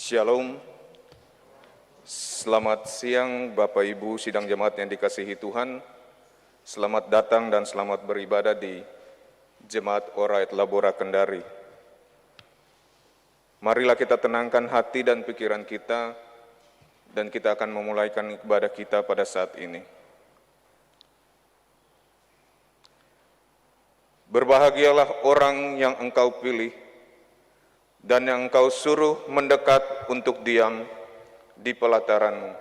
Shalom, selamat siang Bapak Ibu sidang jemaat yang dikasihi Tuhan. Selamat datang dan selamat beribadah di Jemaat Oraet Labora Kendari. Marilah kita tenangkan hati dan pikiran kita, dan kita akan memulaikan ibadah kita pada saat ini. Berbahagialah orang yang Engkau pilih dan yang Engkau suruh mendekat untuk diam di pelataran-Mu.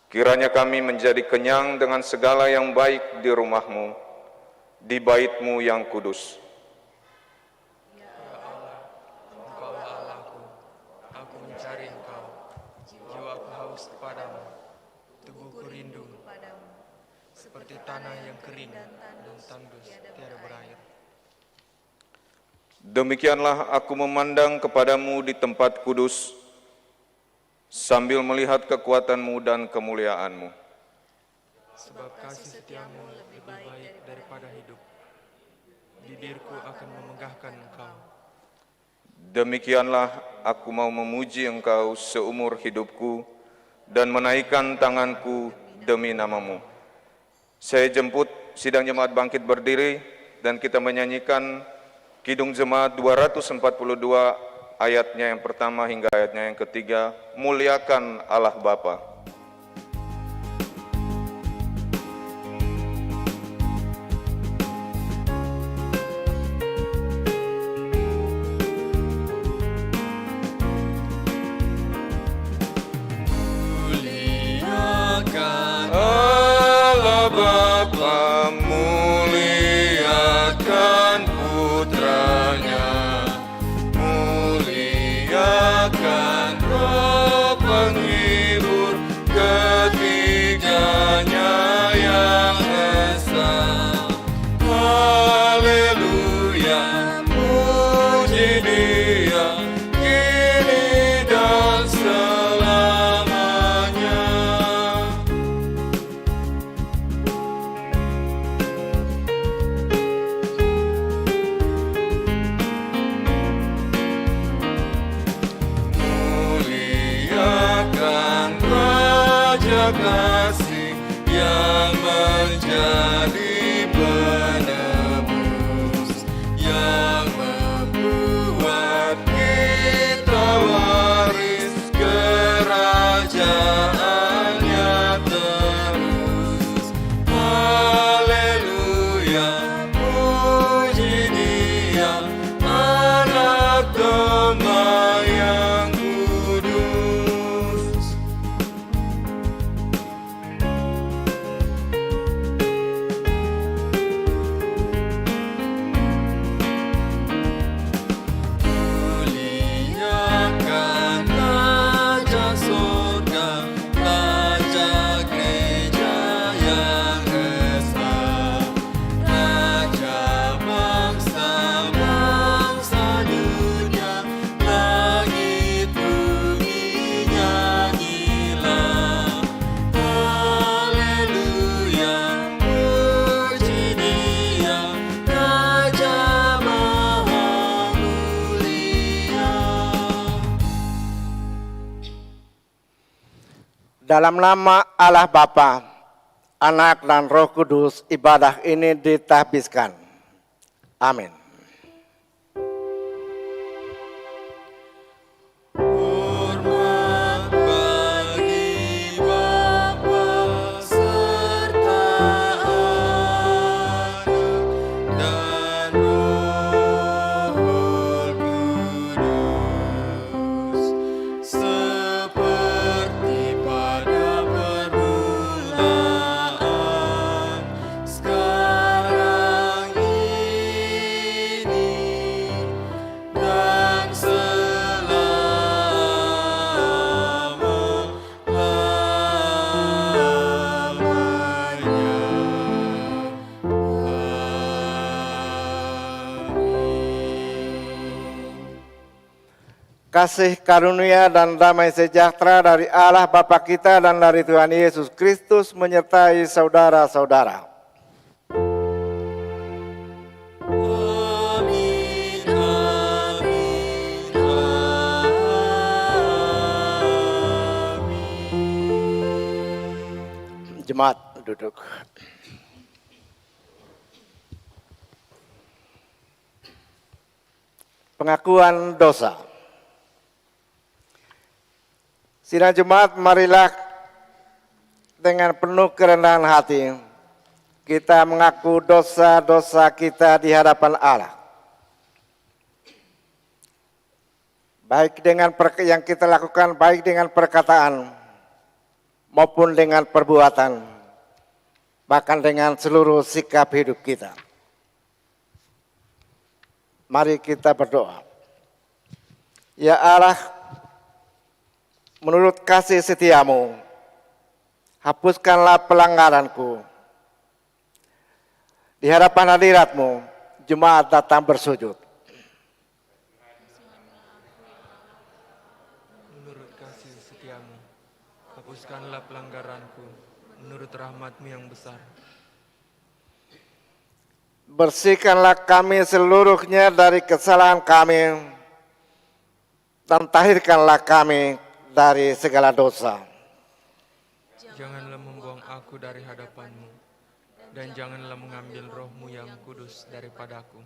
Kiranya kami menjadi kenyang dengan segala yang baik di rumah-Mu, di bait-Mu yang kudus. Ya Allah, Engkaulah Allahku, aku mencari Engkau, jiwaku haus kepadamu, tubuhku rindu kepadamu, seperti tanah yang kering dan tandus tiada berair. Demikianlah aku memandang kepadamu di tempat kudus, sambil melihat kekuatan-Mu dan kemuliaan-Mu. Sebab kasih setiamu lebih baik daripada hidup, bibirku akan memenggahkan Engkau. Demikianlah aku mau memuji Engkau seumur hidupku dan menaikkan tanganku demi nama-Mu. Saya jemput sidang jemaat bangkit berdiri dan kita menyanyikan Kidung Jemaat 242 ayatnya yang pertama hingga ayatnya yang ketiga, Muliakan Allah Bapa. Muliakan Allah Bapa, muliakan Putranya, muliakan Roh penghibur ketiganya yang esa. Haleluya, puji Dia kini dan selamanya. Muliakan Raja Kasih yang menjadi penebus, yang membuat kita waris kerajaannya terus. Haleluya, puji Dia, Anak Domba yang kudus. Muliakan Raja Surga, Raja Gereja yang esa, Raja bangsa-bangsa dunia, langit bumi nyanyilah. Haleluya, puji Dia, Raja Maha Mulia. Dalam nama Allah Bapa, Anak dan Roh Kudus, ibadah ini ditahbiskan. Amin. Hormat bagi Bapa serta Anak dan Roh Kudus, seperti pada permulaan, sekarang ini, dan Kasih karunia dan damai sejahtera dari Allah Bapa kita dan dari Tuhan Yesus Kristus menyertai saudara-saudara. Amin, amin, amin. 「Jemaat duduk. Pengakuan dosa. Sidang jemaat, marilah dengan penuh kerendahan hati kita mengaku dosa-dosa kita di hadapan Allah. Baik dengan yang kita lakukan, baik dengan perkataan maupun dengan perbuatan, bahkan dengan seluruh sikap hidup kita. Mari kita berdoa. Ya Allah, menurut kasih setiamu, hapuskanlah pelanggaranku. Di hadapan hadiratmu, jemaat datang bersujud. Menurut kasih setiamu, hapuskanlah pelanggaranku menurut rahmat-Mu yang besar. Bersihkanlah kami seluruhnya dari kesalahan kami, dan tahirkanlah kami dari segala dosa. Janganlah membuang aku dari hadapan-Mu, dan janganlah mengambil roh-Mu yang kudus daripadaku.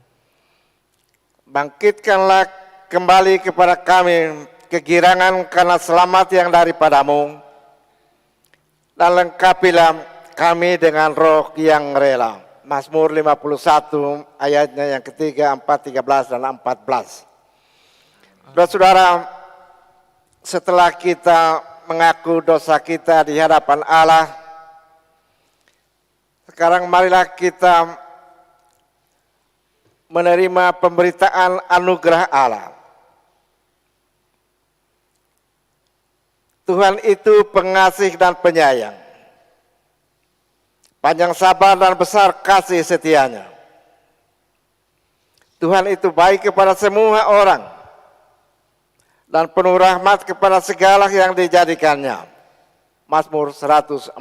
Bangkitkanlah kembali kepada kami kegirangan karena selamat yang daripadamu, dan lengkapilah kami dengan roh yang rela. Mazmur 51 ayatnya yang ketiga, 4, 13 dan 14. Saudara-saudara, setelah kita mengaku dosa kita di hadapan Allah, sekarang marilah kita menerima pemberitaan anugerah Allah. Tuhan itu pengasih dan penyayang, panjang sabar dan besar kasih setianya. Tuhan itu baik kepada semua orang dan penuh rahmat kepada segala yang dijadikannya. Mazmur 145.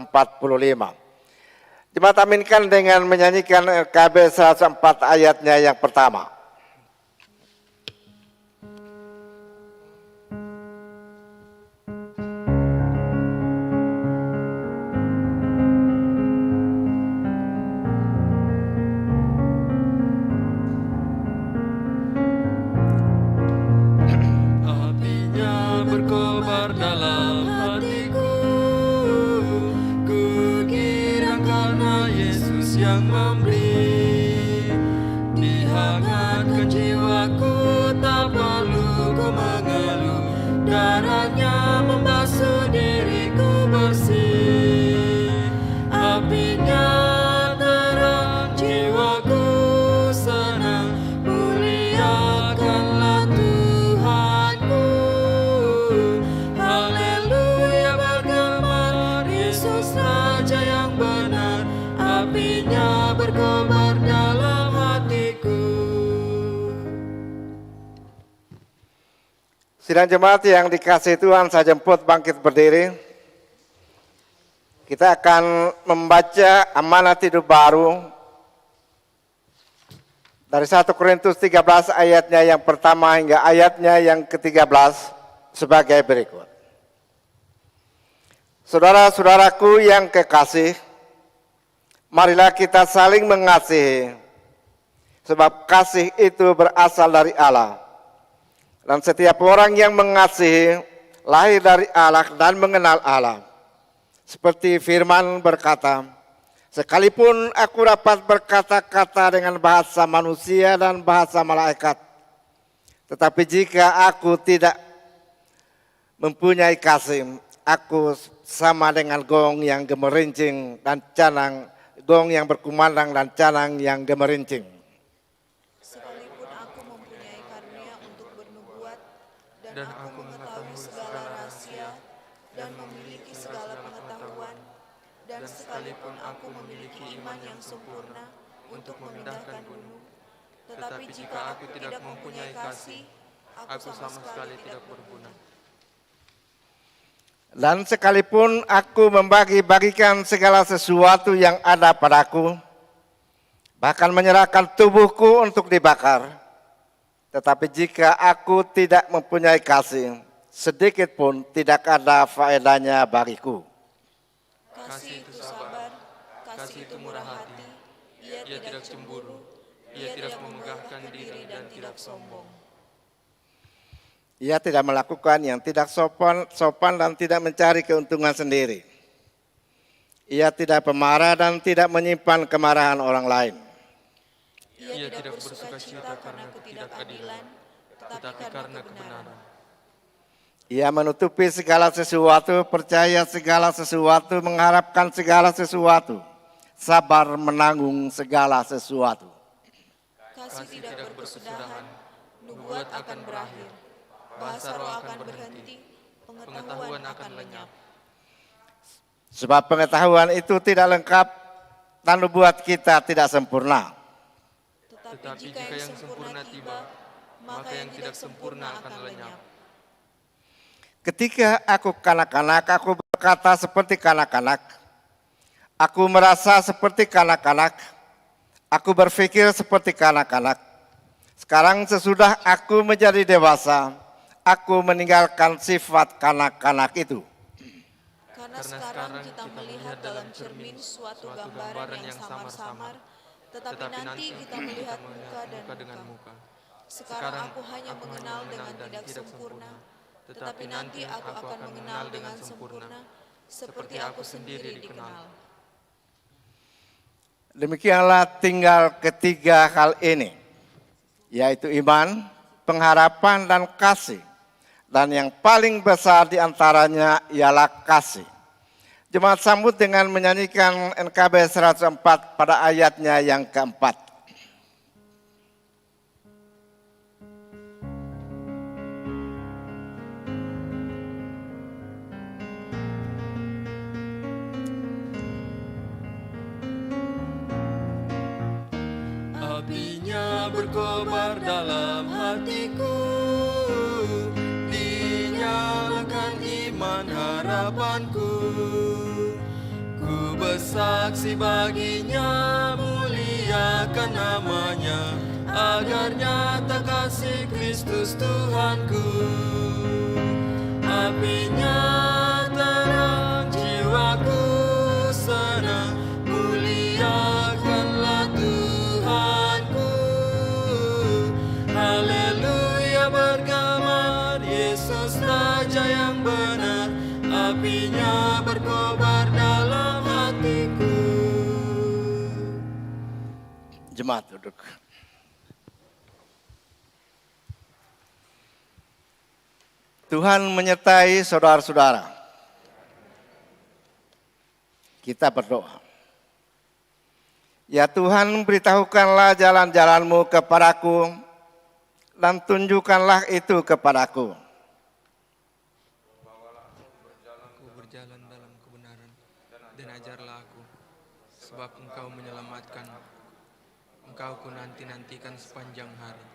Jemaat aminkan dengan menyanyikan KB 104 ayatnya yang pertama. Apinya berkobar dalam hatiku, ku girang karena Yesus yang memberi. Dihangatkan jiwaku, tak perlu ku mengeluh, darahnya membasuh diriku bersih. Apinya terang, jiwaku senang, muliakanlah Tuhanku. Haleluya, bergema Yesus Raja yang benar, apinya berkobar dalam hatiku. Sidang jemaat yang dikasihi Tuhan, saya jemput bangkit berdiri. Kita akan membaca amanat hidup baru dari 1 Korintus 13 ayatnya yang pertama hingga ayatnya yang ke-13 sebagai berikut. Saudara-saudaraku yang kekasih, marilah kita saling mengasihi, sebab kasih itu berasal dari Allah. Dan setiap orang yang mengasihi lahir dari Allah dan mengenal Allah. Seperti firman berkata, sekalipun aku dapat berkata-kata dengan bahasa manusia dan bahasa malaikat, tetapi jika aku tidak mempunyai kasih, aku sama dengan gong yang gemerincing dan canang, gong yang berkumandang dan canang yang gemerincing. Sekalipun aku mempunyai karunia untuk bernubuat, dan Dan aku mengetahui segala rahasia, dan memiliki segala pengetahuan, dan sekalipun aku memiliki iman yang sempurna untuk memindahkan gunung, tetapi jika aku tidak mempunyai kasih, aku sama sekali tidak berguna. Dan sekalipun aku membagi-bagikan segala sesuatu yang ada padaku, bahkan menyerahkan tubuhku untuk dibakar, tetapi jika aku tidak mempunyai kasih, sedikit pun tidak ada faedahnya bagiku. Kasih itu sabar, kasih itu murah hati, ia tidak cemburu, ia tidak memegahkan diri dan tidak sombong. Ia tidak melakukan yang tidak sopan dan tidak mencari keuntungan sendiri. Ia tidak pemarah dan tidak menyimpan kemarahan orang lain. Ia tidak bersuka cita karena ketidakadilan, tetapi karena kebenaran. Ia menutupi segala sesuatu, percaya segala sesuatu, mengharapkan segala sesuatu, sabar menanggung segala sesuatu. Kasih tidak berkesudahan, nubuat akan berakhir, bahasa roh akan berhenti, pengetahuan akan lenyap. Sebab pengetahuan itu tidak lengkap dan nubuat kita tidak sempurna. Tetapi jika yang sempurna tiba, maka yang tidak sempurna akan lenyap. Ketika aku kanak-kanak, aku berkata seperti kanak-kanak. Aku merasa seperti kanak-kanak. Aku berpikir seperti kanak-kanak. Sekarang sesudah aku menjadi dewasa, aku meninggalkan sifat kanak-kanak itu. Karena sekarang kita melihat dalam cermin suatu gambaran yang samar-samar, tetapi nanti kita melihat muka dan muka. Sekarang aku hanya mengenal dengan tidak sempurna, tetapi nanti aku akan mengenal dengan sempurna, seperti aku sendiri dikenal. Demikianlah tinggal ketiga hal ini, yaitu iman, pengharapan, dan kasih. Dan yang paling besar di antaranya ialah kasih. Jemaat sambut dengan menyanyikan NKB 104 pada ayatnya yang keempat. Apinya berkobar dalam hatiku, dinyalakan iman harapanku. Ku bersaksi baginya, muliakan namanya, agar nyata kasih Kristus Tuhanku. Apinya terang, jiwaku senang, muliakanlah Tuhanku. Haleluya bergema, Yesus Raja yang benar, apinya berkobar dalam hatiku. Jemaat duduk. Tuhan menyertai saudara-saudara. Kita berdoa. Ya Tuhan, beritahukanlah jalan-jalan-Mu kepadaku dan tunjukkanlah itu kepadaku. Aku berjalan dalam kebenaran dan ajarlah aku, sebab Engkau menyelamatkan. Engkau ku nanti-nantikan sepanjang hari.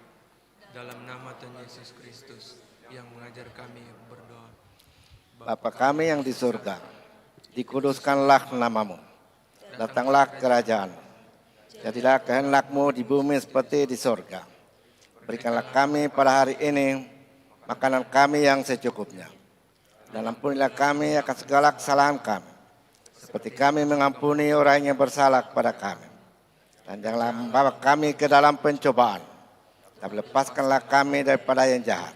Dalam nama Tuhan Yesus Kristus yang mengajar kami berdoa. Bapa kami yang di surga, dikuduskanlah namamu. Datanglah kerajaan-Mu. Jadilah kehendak-Mu di bumi seperti di surga. Berikanlah kami pada hari ini makanan kami yang secukupnya. Dan ampunilah kami akan segala kesalahan kami, seperti kami mengampuni orang yang bersalah kepada kami. Dan janganlah membawa kami ke dalam pencobaan, tapi lepaskanlah kami daripada yang jahat.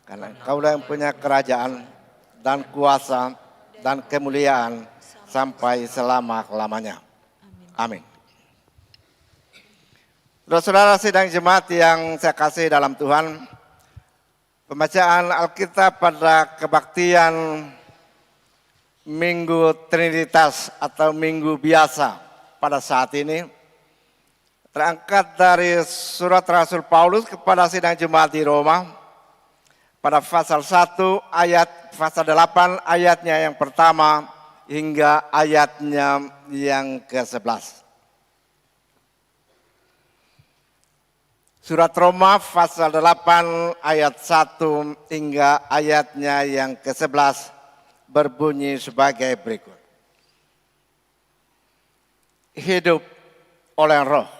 Karena Engkaulah yang punya kerajaan dan kuasa dan kemuliaan sampai selama-lamanya. Amin. Saudara-saudara sidang jemaat yang saya kasih dalam Tuhan, pembacaan Alkitab pada kebaktian Minggu Trinitas atau Minggu Biasa pada saat ini terangkat dari surat Rasul Paulus kepada sidang jemaat di Roma pada pasal 1 ayat pasal 8 ayatnya yang pertama hingga ayatnya yang ke-11. Surat Roma pasal 8 ayat 1 hingga ayatnya yang ke-11 berbunyi sebagai berikut. Hidup oleh Roh.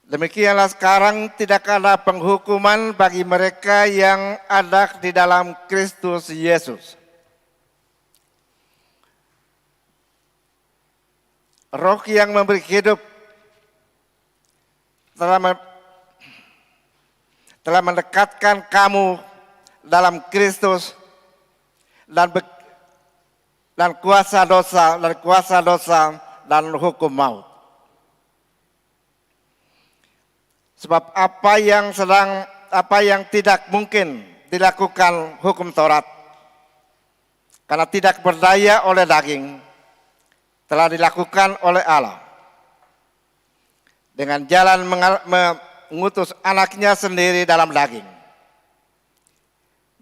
Demikianlah sekarang tidak ada penghukuman bagi mereka yang ada di dalam Kristus Yesus. Roh yang memberi hidup telah mendekatkan kamu dalam Kristus dan kuasa dosa dan hukum maut. Sebab apa yang tidak mungkin dilakukan hukum Taurat karena tidak berdaya oleh daging telah dilakukan oleh Allah dengan jalan mengutus anaknya sendiri dalam daging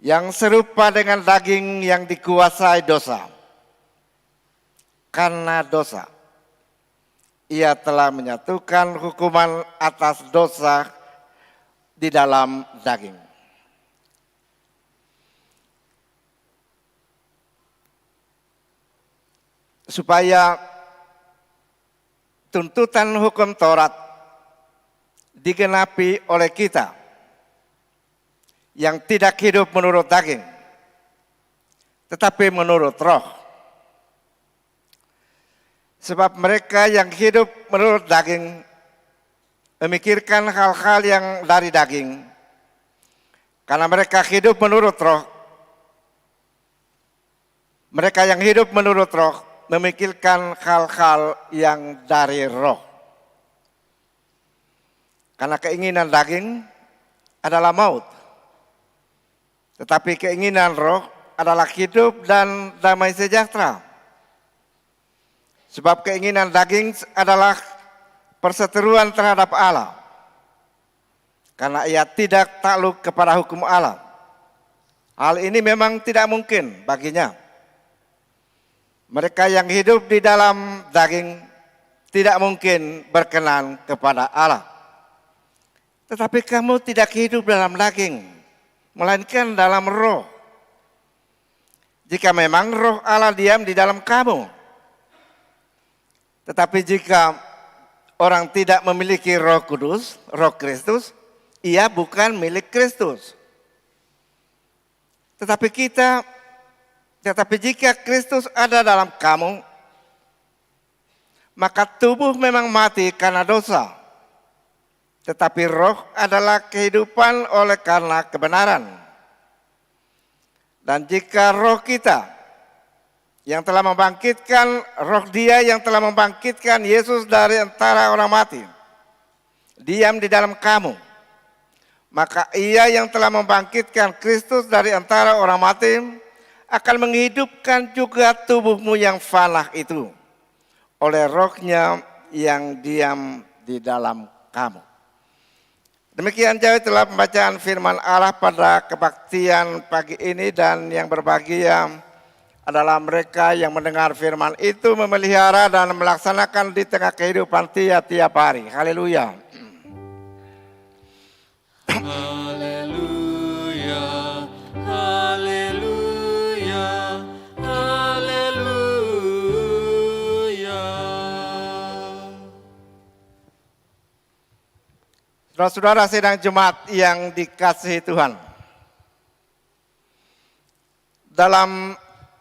yang serupa dengan daging yang dikuasai dosa. Karena dosa, ia telah menyatukan hukuman atas dosa di dalam daging. Supaya tuntutan hukum Taurat digenapi oleh kita yang tidak hidup menurut daging, tetapi menurut roh. Sebab mereka yang hidup menurut daging memikirkan hal-hal yang dari daging, karena mereka hidup menurut roh. Mereka yang hidup menurut roh memikirkan hal-hal yang dari roh. Karena keinginan daging adalah maut, tetapi keinginan roh adalah hidup dan damai sejahtera. Sebab keinginan daging adalah perseteruan terhadap Allah, karena ia tidak takluk kepada hukum Allah. Hal ini memang tidak mungkin baginya. Mereka yang hidup di dalam daging tidak mungkin berkenan kepada Allah. Tetapi kamu tidak hidup dalam daging, melainkan dalam roh. Jika memang roh Allah diam di dalam kamu. Tetapi jika orang tidak memiliki Roh Kudus, Roh Kristus, ia bukan milik Kristus. Tetapi jika Kristus ada dalam kamu, maka tubuh memang mati karena dosa. Tetapi roh adalah kehidupan oleh karena kebenaran. Dan jika roh kita yang telah membangkitkan, roh Dia yang telah membangkitkan Yesus dari antara orang mati diam di dalam kamu, maka Ia yang telah membangkitkan Kristus dari antara orang mati akan menghidupkan juga tubuhmu yang fana itu oleh rohnya yang diam di dalam kamu. Demikian jauh telah pembacaan firman Allah pada kebaktian pagi ini, dan yang berbahagia adalah mereka yang mendengar firman itu, memelihara dan melaksanakan di tengah kehidupan tiap-tiap hari. Haleluya. Haleluya, haleluya, haleluya. Saudara-saudara sidang Jumat yang dikasihi Tuhan, dalam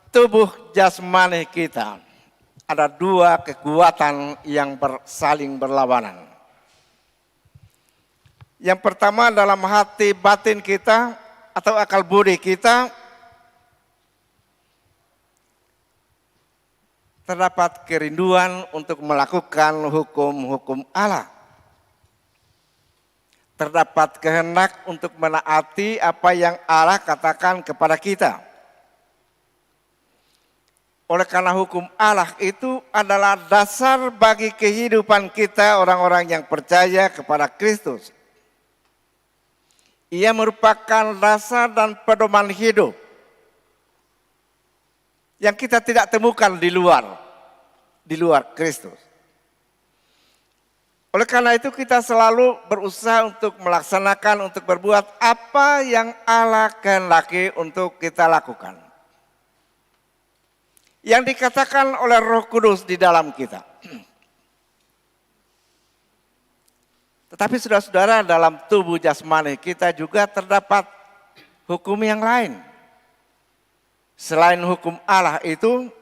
tubuh jasmani kita ada dua kekuatan yang saling berlawanan. Yang pertama, dalam hati batin kita atau akal budi kita terdapat kerinduan untuk melakukan hukum-hukum Allah. Terdapat kehendak untuk menaati apa yang Allah katakan kepada kita. Oleh karena hukum Allah itu adalah dasar bagi kehidupan kita orang-orang yang percaya kepada Kristus. Ia merupakan dasar dan pedoman hidup yang kita tidak temukan di luar Kristus. Oleh karena itu kita selalu berusaha untuk melaksanakan, untuk berbuat apa yang Allah kehendaki untuk kita lakukan. Yang dikatakan oleh Roh Kudus di dalam kita. Tetapi saudara-saudara, dalam tubuh jasmani kita juga terdapat hukum yang lain. Selain hukum Allah itu,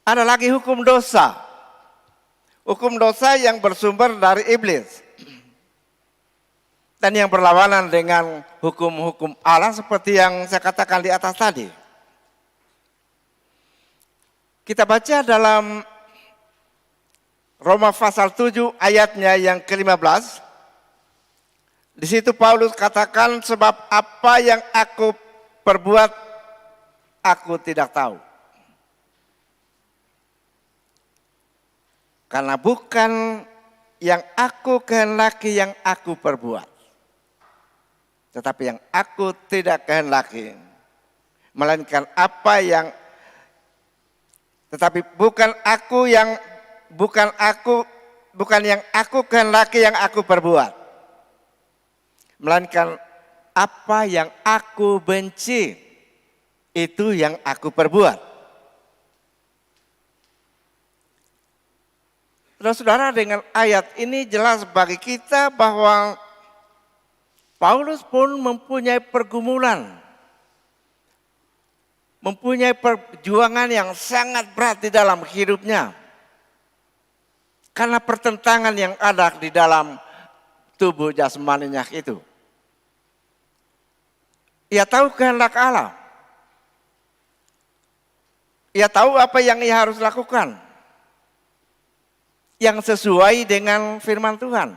ada lagi hukum dosa. hukum dosa yang bersumber dari iblis dan yang berlawanan dengan hukum-hukum Allah seperti yang saya katakan di atas tadi. Kita baca dalam Roma pasal 7 ayatnya yang ke-15. Di situ Paulus katakan, sebab apa yang aku perbuat aku tidak tahu. Karena bukan yang aku kehendaki yang aku perbuat, tetapi yang aku tidak kehendaki, melainkan apa yang, tetapi bukan yang aku kehendaki yang aku perbuat, melainkan apa yang aku benci itu yang aku perbuat. Saudara-saudara, dengan ayat ini jelas bagi kita bahwa Paulus pun mempunyai pergumulan, mempunyai perjuangan yang sangat berat di dalam hidupnya. Karena pertentangan yang ada di dalam tubuh jasmaninya itu. Ia tahu kehendak Allah. Ia tahu apa yang ia harus lakukan, yang sesuai dengan firman Tuhan.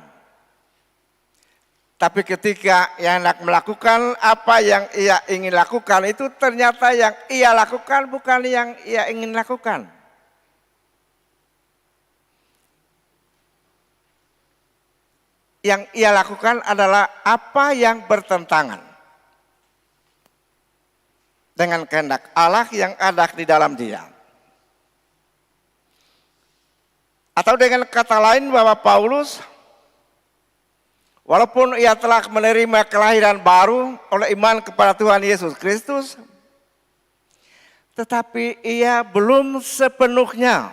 Tapi ketika ia hendak melakukan apa yang ia ingin lakukan, itu ternyata yang ia lakukan bukan yang ia ingin lakukan. Yang ia lakukan adalah apa yang bertentangan dengan kehendak Allah yang ada di dalam dia. Atau dengan kata lain bahwa Paulus, walaupun ia telah menerima kelahiran baru oleh iman kepada Tuhan Yesus Kristus, tetapi ia belum sepenuhnya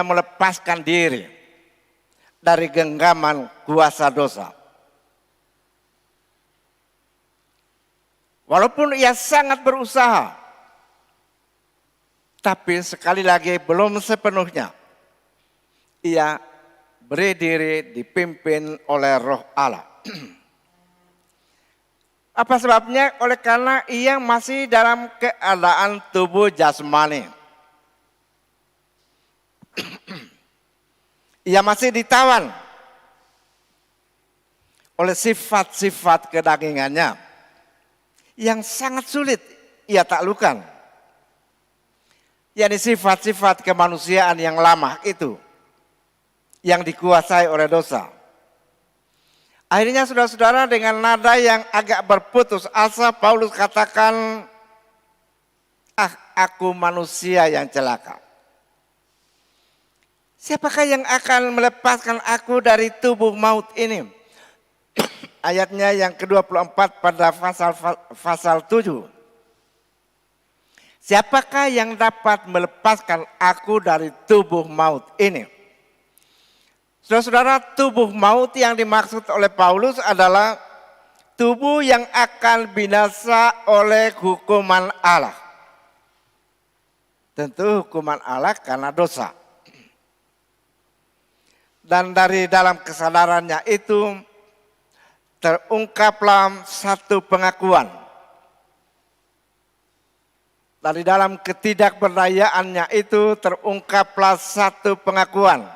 melepaskan diri dari genggaman kuasa dosa. Walaupun ia sangat berusaha, tapi sekali lagi belum sepenuhnya ia beri diri dipimpin oleh Roh Allah. Apa sebabnya? Oleh karena ia masih dalam keadaan tubuh jasmani. Ia masih ditawan oleh sifat-sifat kedagingannya yang sangat sulit ia taklukkan. Yakni sifat-sifat kemanusiaan yang lama itu, yang dikuasai oleh dosa. Akhirnya saudara-saudara, dengan nada yang agak berputus asa, Paulus katakan, aku manusia yang celaka. Siapakah yang akan melepaskan aku dari tubuh maut ini? Ayatnya yang ke-24 pada pasal 7. Siapakah yang dapat melepaskan aku dari tubuh maut ini? Saudara-saudara, tubuh maut yang dimaksud oleh Paulus adalah tubuh yang akan binasa oleh hukuman Allah. Tentu hukuman Allah karena dosa. Dan dari dalam kesadarannya itu terungkaplah satu pengakuan. Dari dalam ketidakberdayaannya itu terungkaplah satu pengakuan.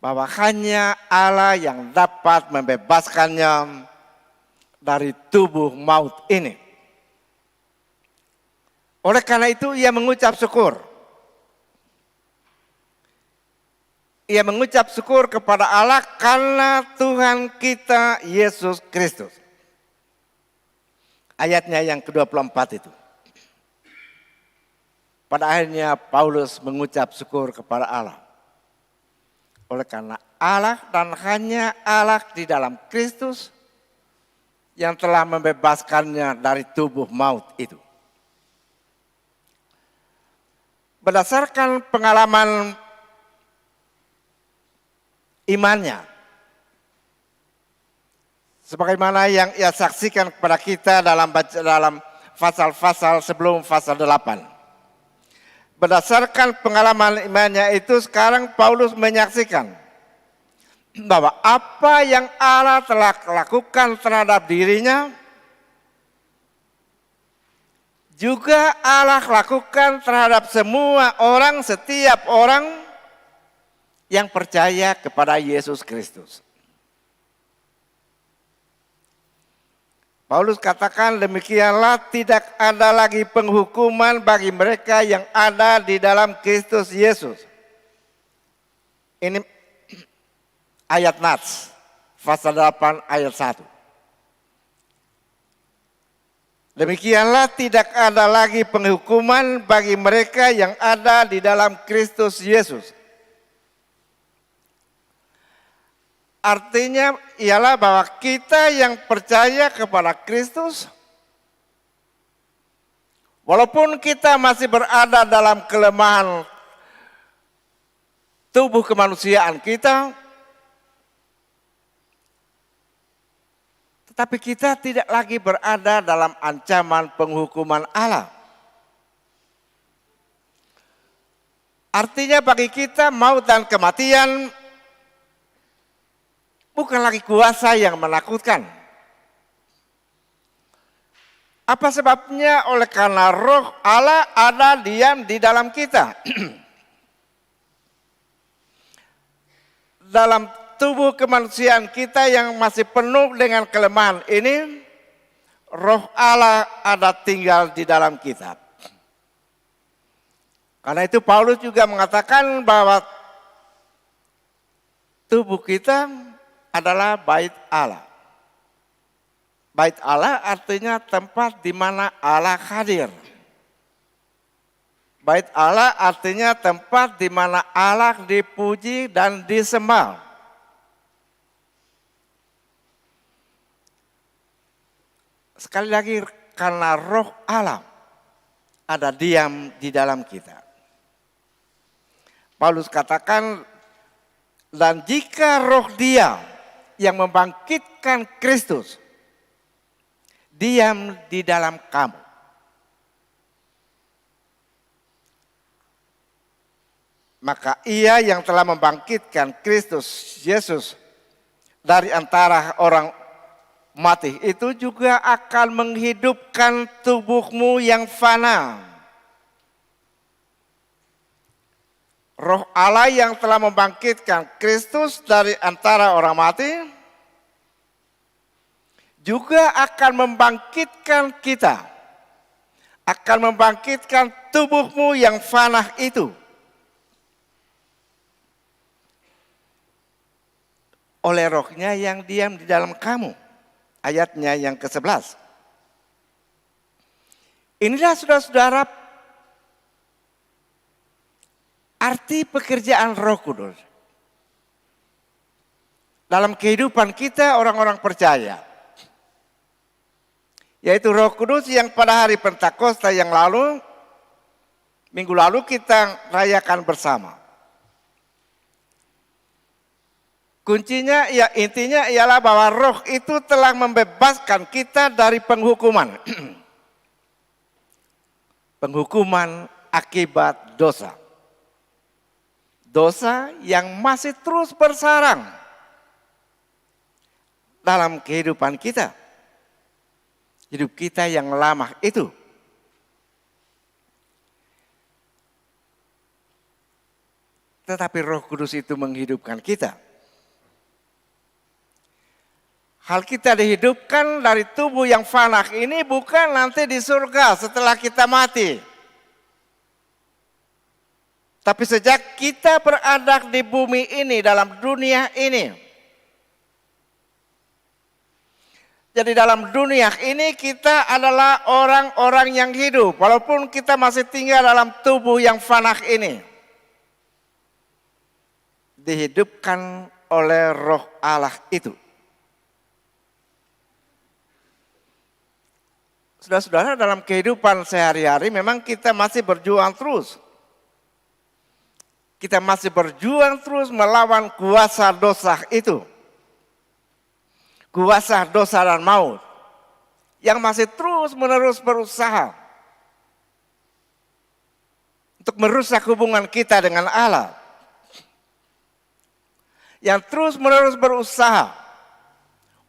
Bahwa hanya Allah yang dapat membebaskannya dari tubuh maut ini. Oleh karena itu ia mengucap syukur. Ia mengucap syukur kepada Allah karena Tuhan kita Yesus Kristus. Ayatnya yang ke-24 itu. Pada akhirnya Paulus mengucap syukur kepada Allah. Oleh karena Allah dan hanya Allah di dalam Kristus yang telah membebaskannya dari tubuh maut itu. Berdasarkan pengalaman imannya, sebagaimana yang ia saksikan kepada kita dalam pasal-pasal sebelum pasal 8. berdasarkan pengalaman imannya itu sekarang Paulus menyaksikan bahwa apa yang Allah telah lakukan terhadap dirinya juga Allah lakukan terhadap semua orang, setiap orang yang percaya kepada Yesus Kristus. Paulus katakan demikianlah tidak ada lagi penghukuman bagi mereka yang ada di dalam Kristus Yesus. Ini ayat Nats, pasal 8 ayat 1. Demikianlah tidak ada lagi penghukuman bagi mereka yang ada di dalam Kristus Yesus. Artinya ialah bahwa kita yang percaya kepada Kristus, walaupun kita masih berada dalam kelemahan tubuh kemanusiaan kita, tetapi kita tidak lagi berada dalam ancaman penghukuman Allah. Artinya bagi kita maut dan kematian bukan lagi kuasa yang menakutkan. Apa sebabnya? Oleh karena roh Allah ada diam di dalam kita. Dalam tubuh kemanusiaan kita yang masih penuh dengan kelemahan ini, roh Allah ada tinggal di dalam kita. Karena itu Paulus juga mengatakan bahwa tubuh kita adalah bait Allah. Bait Allah artinya tempat di mana Allah hadir. Bait Allah artinya tempat di mana Allah dipuji dan disembah. Sekali lagi, karena roh Allah ada diam di dalam kita. Paulus katakan, dan jika roh Dia yang membangkitkan Kristus diam di dalam kamu, maka Ia yang telah membangkitkan Kristus Yesus dari antara orang mati itu juga akan menghidupkan tubuhmu yang fana. Roh Allah yang telah membangkitkan Kristus dari antara orang mati juga akan membangkitkan kita, akan membangkitkan tubuhmu yang fana itu oleh rohnya yang diam di dalam kamu. Ayatnya yang ke-11. Inilah saudara-saudara arti pekerjaan Roh Kudus dalam kehidupan kita orang-orang percaya. Yaitu Roh Kudus yang pada hari Pentakosta yang lalu, minggu lalu kita rayakan bersama. Kuncinya, ya intinya ialah bahwa roh itu telah membebaskan kita dari penghukuman. Penghukuman akibat dosa. Dosa yang masih terus bersarang dalam kehidupan kita. Hidup kita yang lama itu. Tetapi Roh Kudus itu menghidupkan kita. Hal kita dihidupkan dari tubuh yang fana ini bukan nanti di surga setelah kita mati. Tapi sejak kita berada di bumi ini, dalam dunia ini. Jadi dalam dunia ini kita adalah orang-orang yang hidup. Walaupun kita masih tinggal dalam tubuh yang fana ini. Dihidupkan oleh roh Allah itu. Saudara-saudara, dalam kehidupan sehari-hari memang kita masih berjuang terus. Kita masih berjuang terus melawan kuasa dosa itu. Kuasa dosa dan maut. Yang masih terus menerus berusaha. untuk merusak hubungan kita dengan Allah, yang terus-menerus berusaha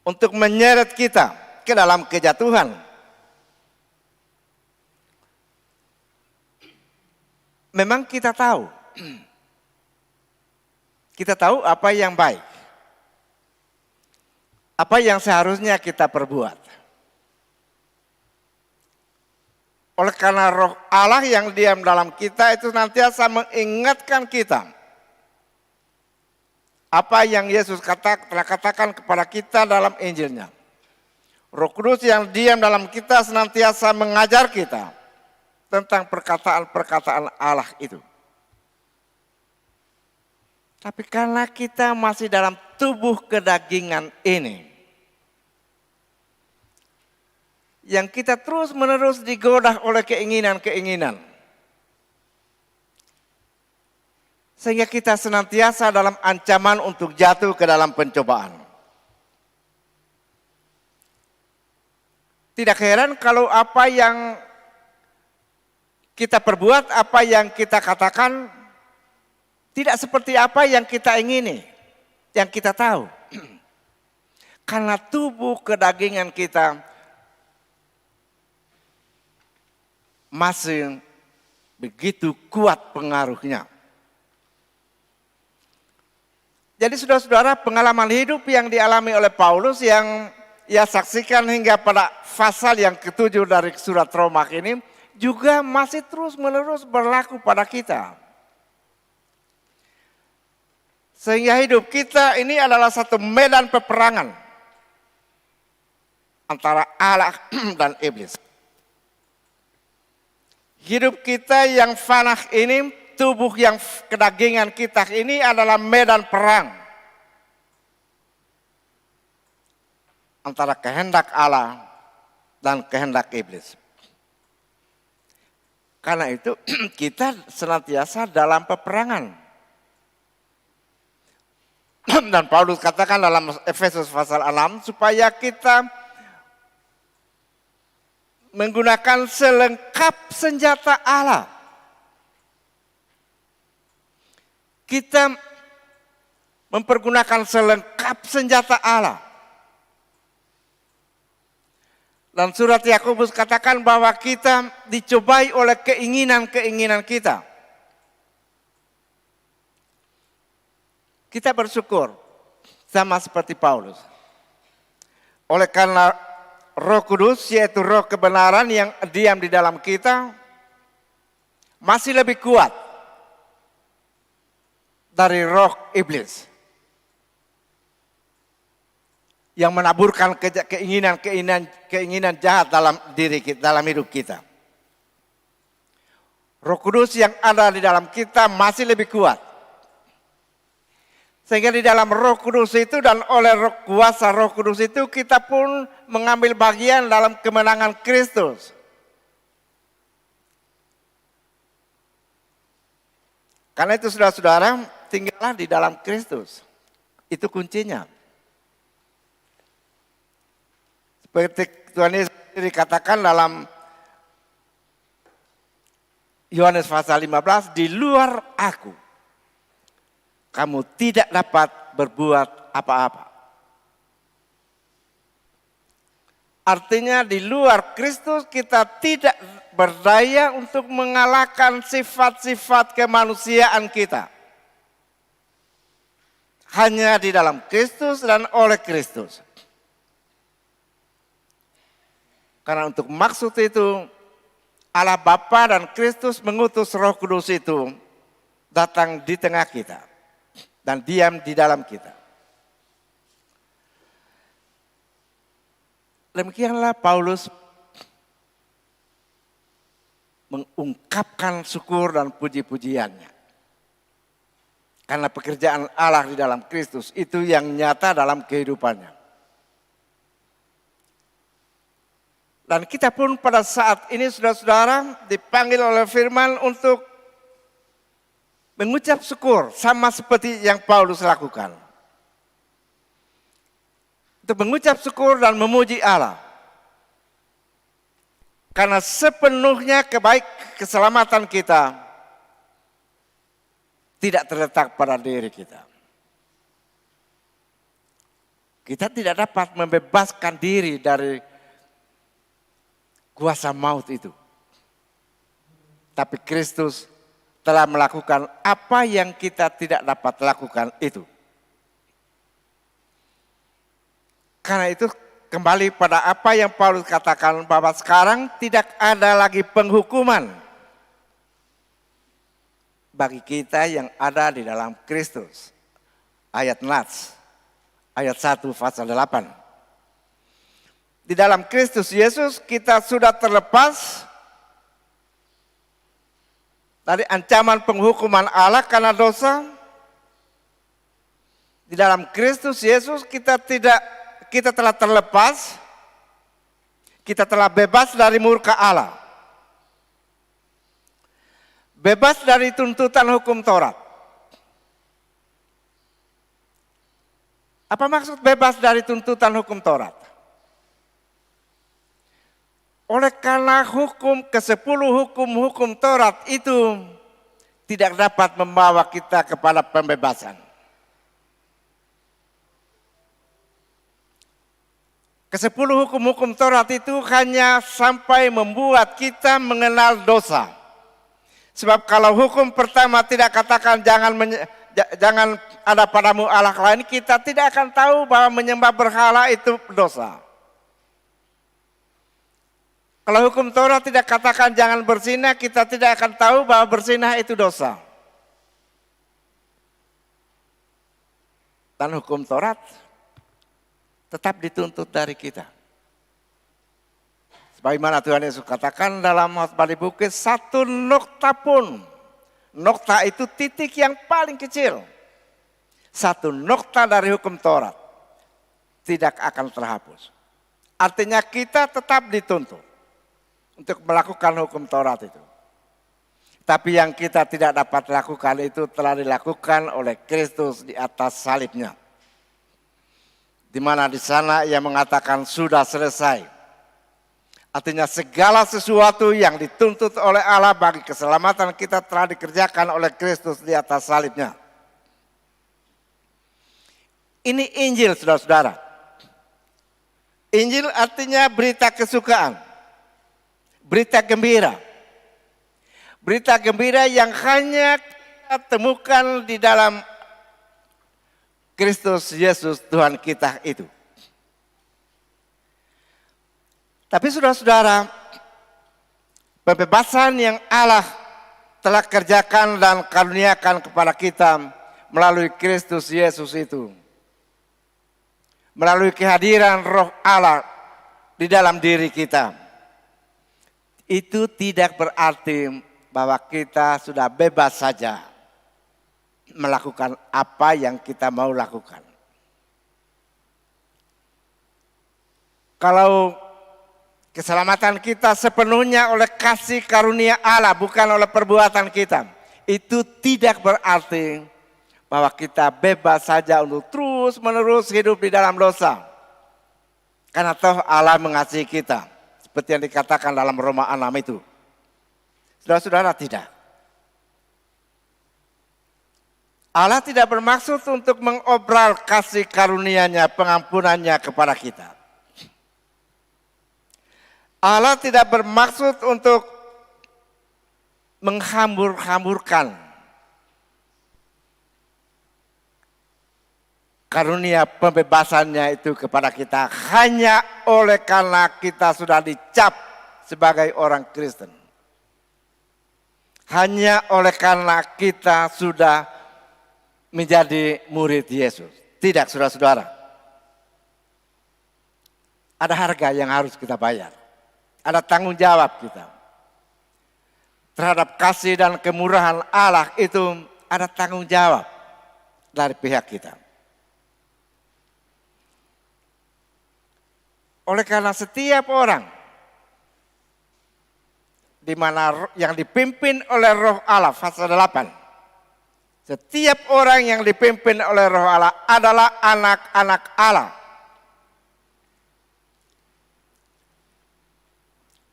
untuk menyeret kita ke dalam kejatuhan. Memang kita tahu apa yang baik, apa yang seharusnya kita perbuat. Oleh karena roh Allah yang diam dalam kita itu nantiasa mengingatkan kita apa yang Yesus telah katakan kepada kita dalam Injilnya. Roh Kudus yang diam dalam kita senantiasa mengajar kita tentang perkataan-perkataan Allah itu. Tapi karena kita masih dalam tubuh kedagingan ini, yang kita terus-menerus digoda oleh keinginan-keinginan, sehingga kita senantiasa dalam ancaman untuk jatuh ke dalam pencobaan. Tidak heran kalau apa yang kita perbuat, apa yang kita katakan, tidak seperti apa yang kita ingini, yang kita tahu. Karena tubuh kedagingan kita masih begitu kuat pengaruhnya. Jadi saudara-saudara, pengalaman hidup yang dialami oleh Paulus yang ia saksikan hingga pada pasal yang ke-7 dari surat Roma ini juga masih terus-menerus berlaku pada kita. Sehingga hidup kita ini adalah satu medan peperangan antara Allah dan iblis. Hidup kita yang fana ini, tubuh yang kedagingan kita ini adalah medan perang antara kehendak Allah dan kehendak iblis. Karena itu kita senantiasa dalam peperangan. Dan Paulus katakan dalam Efesus pasal 6 supaya kita menggunakan selengkap senjata Allah. Kita mempergunakan selengkap senjata Allah. Dan surat Yakobus katakan bahwa kita dicobai oleh keinginan-keinginan kita. Kita bersyukur sama seperti Paulus. Oleh karena Roh Kudus, yaitu roh kebenaran yang diam di dalam kita, masih lebih kuat dari roh iblis yang menaburkan keinginan jahat dalam diri kita, dalam hidup kita. Roh Kudus yang ada di dalam kita masih lebih kuat. Sehingga di dalam Roh Kudus itu dan oleh kuasa Roh Kudus itu kita pun mengambil bagian dalam kemenangan Kristus. Karena itu saudara-saudara, tinggallah di dalam Kristus. Itu kuncinya. Seperti Tuhan Yesus dikatakan dalam Yohanes pasal 15, di luar aku kamu tidak dapat berbuat apa-apa. Artinya di luar Kristus kita tidak berdaya untuk mengalahkan sifat-sifat kemanusiaan kita. Hanya di dalam Kristus dan oleh Kristus. Karena untuk maksud itu Allah Bapa dan Kristus mengutus Roh Kudus itu datang di tengah kita dan diam di dalam kita. Demikianlah Paulus mengungkapkan syukur dan puji-pujiannya. Karena pekerjaan Allah di dalam Kristus itu yang nyata dalam kehidupannya. Dan kita pun pada saat ini saudara-saudara dipanggil oleh firman untuk mengucap syukur sama seperti yang Paulus lakukan. Untuk mengucap syukur dan memuji Allah. Karena sepenuhnya keselamatan kita tidak terletak pada diri kita. Kita tidak dapat membebaskan diri dari kuasa maut itu. Tapi Kristus telah melakukan apa yang kita tidak dapat lakukan itu. Karena itu kembali pada apa yang Paulus katakan bahwa sekarang tidak ada lagi penghukuman bagi kita yang ada di dalam Kristus. Ayat Nats, ayat 1 pasal 8. Di dalam Kristus Yesus kita sudah terlepas dari ancaman penghukuman Allah karena dosa. Di dalam Kristus Yesus kita telah terlepas, kita telah bebas dari murka Allah. Bebas dari tuntutan hukum Taurat. Apa maksud bebas dari tuntutan hukum Taurat? Oleh karena ke-10 hukum Taurat itu tidak dapat membawa kita kepada pembebasan. Ke-10 hukum Taurat itu hanya sampai membuat kita mengenal dosa. Sebab kalau hukum pertama tidak katakan jangan ada padamu Allah lain, kita tidak akan tahu bahwa menyembah berhala itu dosa. Kalau hukum Taurat tidak katakan jangan berzina, kita tidak akan tahu bahwa berzina itu dosa. Dan hukum Taurat tetap dituntut dari kita. Sebagaimana Tuhan Yesus katakan dalam khotbah di bukit, 1 nokta pun. Nokta itu titik yang paling kecil. 1 nokta dari hukum Taurat tidak akan terhapus. Artinya kita tetap dituntut untuk melakukan hukum Taurat itu. Tapi yang kita tidak dapat lakukan itu telah dilakukan oleh Kristus di atas salibnya. Di mana di sana ia mengatakan sudah selesai. Artinya segala sesuatu yang dituntut oleh Allah bagi keselamatan kita telah dikerjakan oleh Kristus di atas salibnya. Ini Injil, saudara-saudara. Injil artinya berita kesukaan, berita gembira. Berita gembira yang hanya kita temukan di dalam Kristus Yesus Tuhan kita itu. Tapi saudara-saudara, pembebasan yang Allah telah kerjakan dan karuniakan kepada kita melalui Kristus Yesus itu, melalui kehadiran Roh Allah di dalam diri kita, itu tidak berarti bahwa kita sudah bebas saja melakukan apa yang kita mau lakukan. Kalau keselamatan kita sepenuhnya oleh kasih karunia Allah, bukan oleh perbuatan kita, itu tidak berarti bahwa kita bebas saja untuk terus menerus hidup di dalam dosa. Karena toh Allah mengasihi kita, seperti yang dikatakan dalam Roma 6 itu. Saudara-saudara, tidak. Allah tidak bermaksud untuk mengobral kasih karunia-Nya, pengampunannya kepada kita. Allah tidak bermaksud untuk menghambur-hamburkan karunia pembebasannya itu kepada kita hanya oleh karena kita sudah dicap sebagai orang Kristen. Hanya oleh karena kita sudah menjadi murid Yesus. Tidak, saudara-saudara. Ada harga yang harus kita bayar. Ada tanggung jawab kita. Terhadap kasih dan kemurahan Allah itu ada tanggung jawab dari pihak kita. Oleh karena setiap orang di mana yang dipimpin oleh Roh Allah, pasal 8. Setiap orang yang dipimpin oleh Roh Allah adalah anak-anak Allah.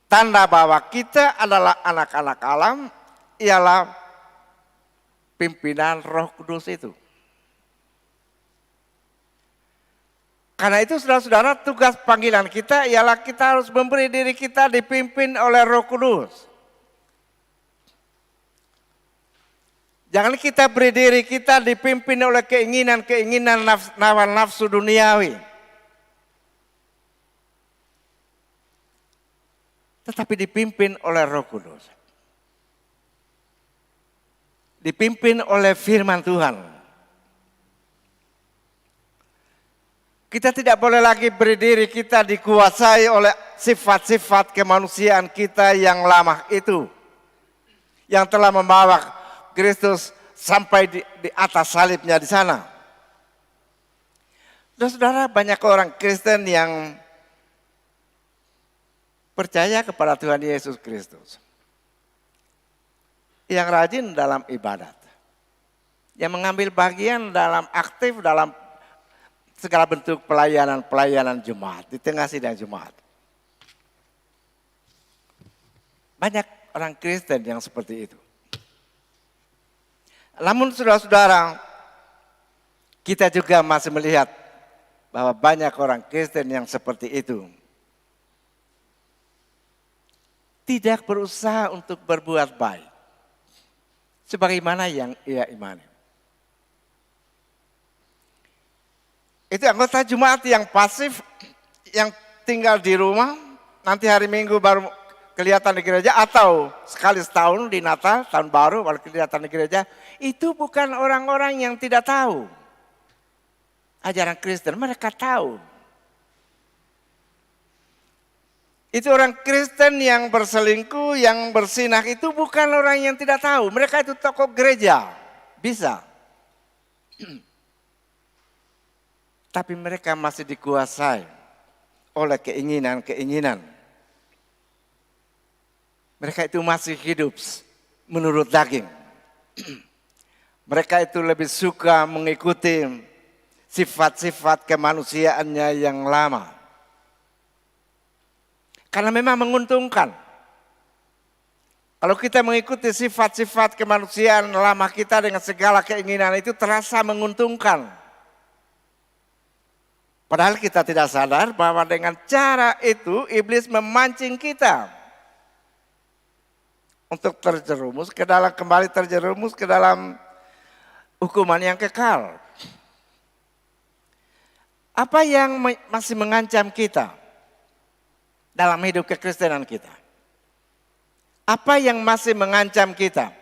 Tanda bahwa kita adalah anak-anak Allah ialah pimpinan Roh Kudus itu. Karena itu saudara-saudara, tugas panggilan kita ialah kita harus memberi diri kita dipimpin oleh Roh Kudus. Jangan kita beri diri kita dipimpin oleh keinginan-keinginan nafsu duniawi. Tetapi dipimpin oleh Roh Kudus. Dipimpin oleh firman Tuhan. Kita tidak boleh lagi beri diri kita dikuasai oleh sifat-sifat kemanusiaan kita yang lama itu. Yang telah membawa Kristus sampai di atas salibnya di sana. Saudara, banyak orang Kristen yang percaya kepada Tuhan Yesus Kristus. Yang rajin dalam ibadat. Yang mengambil bagian dalam aktif dalam segala bentuk pelayanan Jumat, di tengah sidang Jumat. Banyak orang Kristen yang seperti itu. Namun saudara-saudara, kita juga masih melihat bahwa banyak orang Kristen yang seperti itu. Tidak berusaha untuk berbuat baik. Sebagaimana yang ia imani. Itu anggota Jumat yang pasif, yang tinggal di rumah, nanti hari Minggu baru kelihatan di gereja, atau sekali setahun di Natal, tahun baru baru kelihatan di gereja. Itu bukan orang-orang yang tidak tahu ajaran Kristen, mereka tahu. Itu orang Kristen yang berselingkuh, yang bersinah, itu bukan orang yang tidak tahu. Mereka itu tokoh gereja, bisa. Tapi mereka masih dikuasai oleh keinginan-keinginan. Mereka itu masih hidup menurut daging. Mereka itu lebih suka mengikuti sifat-sifat kemanusiaannya yang lama. Karena memang menguntungkan. Kalau kita mengikuti sifat-sifat kemanusiaan lama kita dengan segala keinginan itu terasa menguntungkan. Padahal kita tidak sadar bahwa dengan cara itu iblis memancing kita untuk kembali terjerumus ke dalam hukuman yang kekal. Apa yang masih mengancam kita dalam hidup kekristenan kita? Apa yang masih mengancam kita?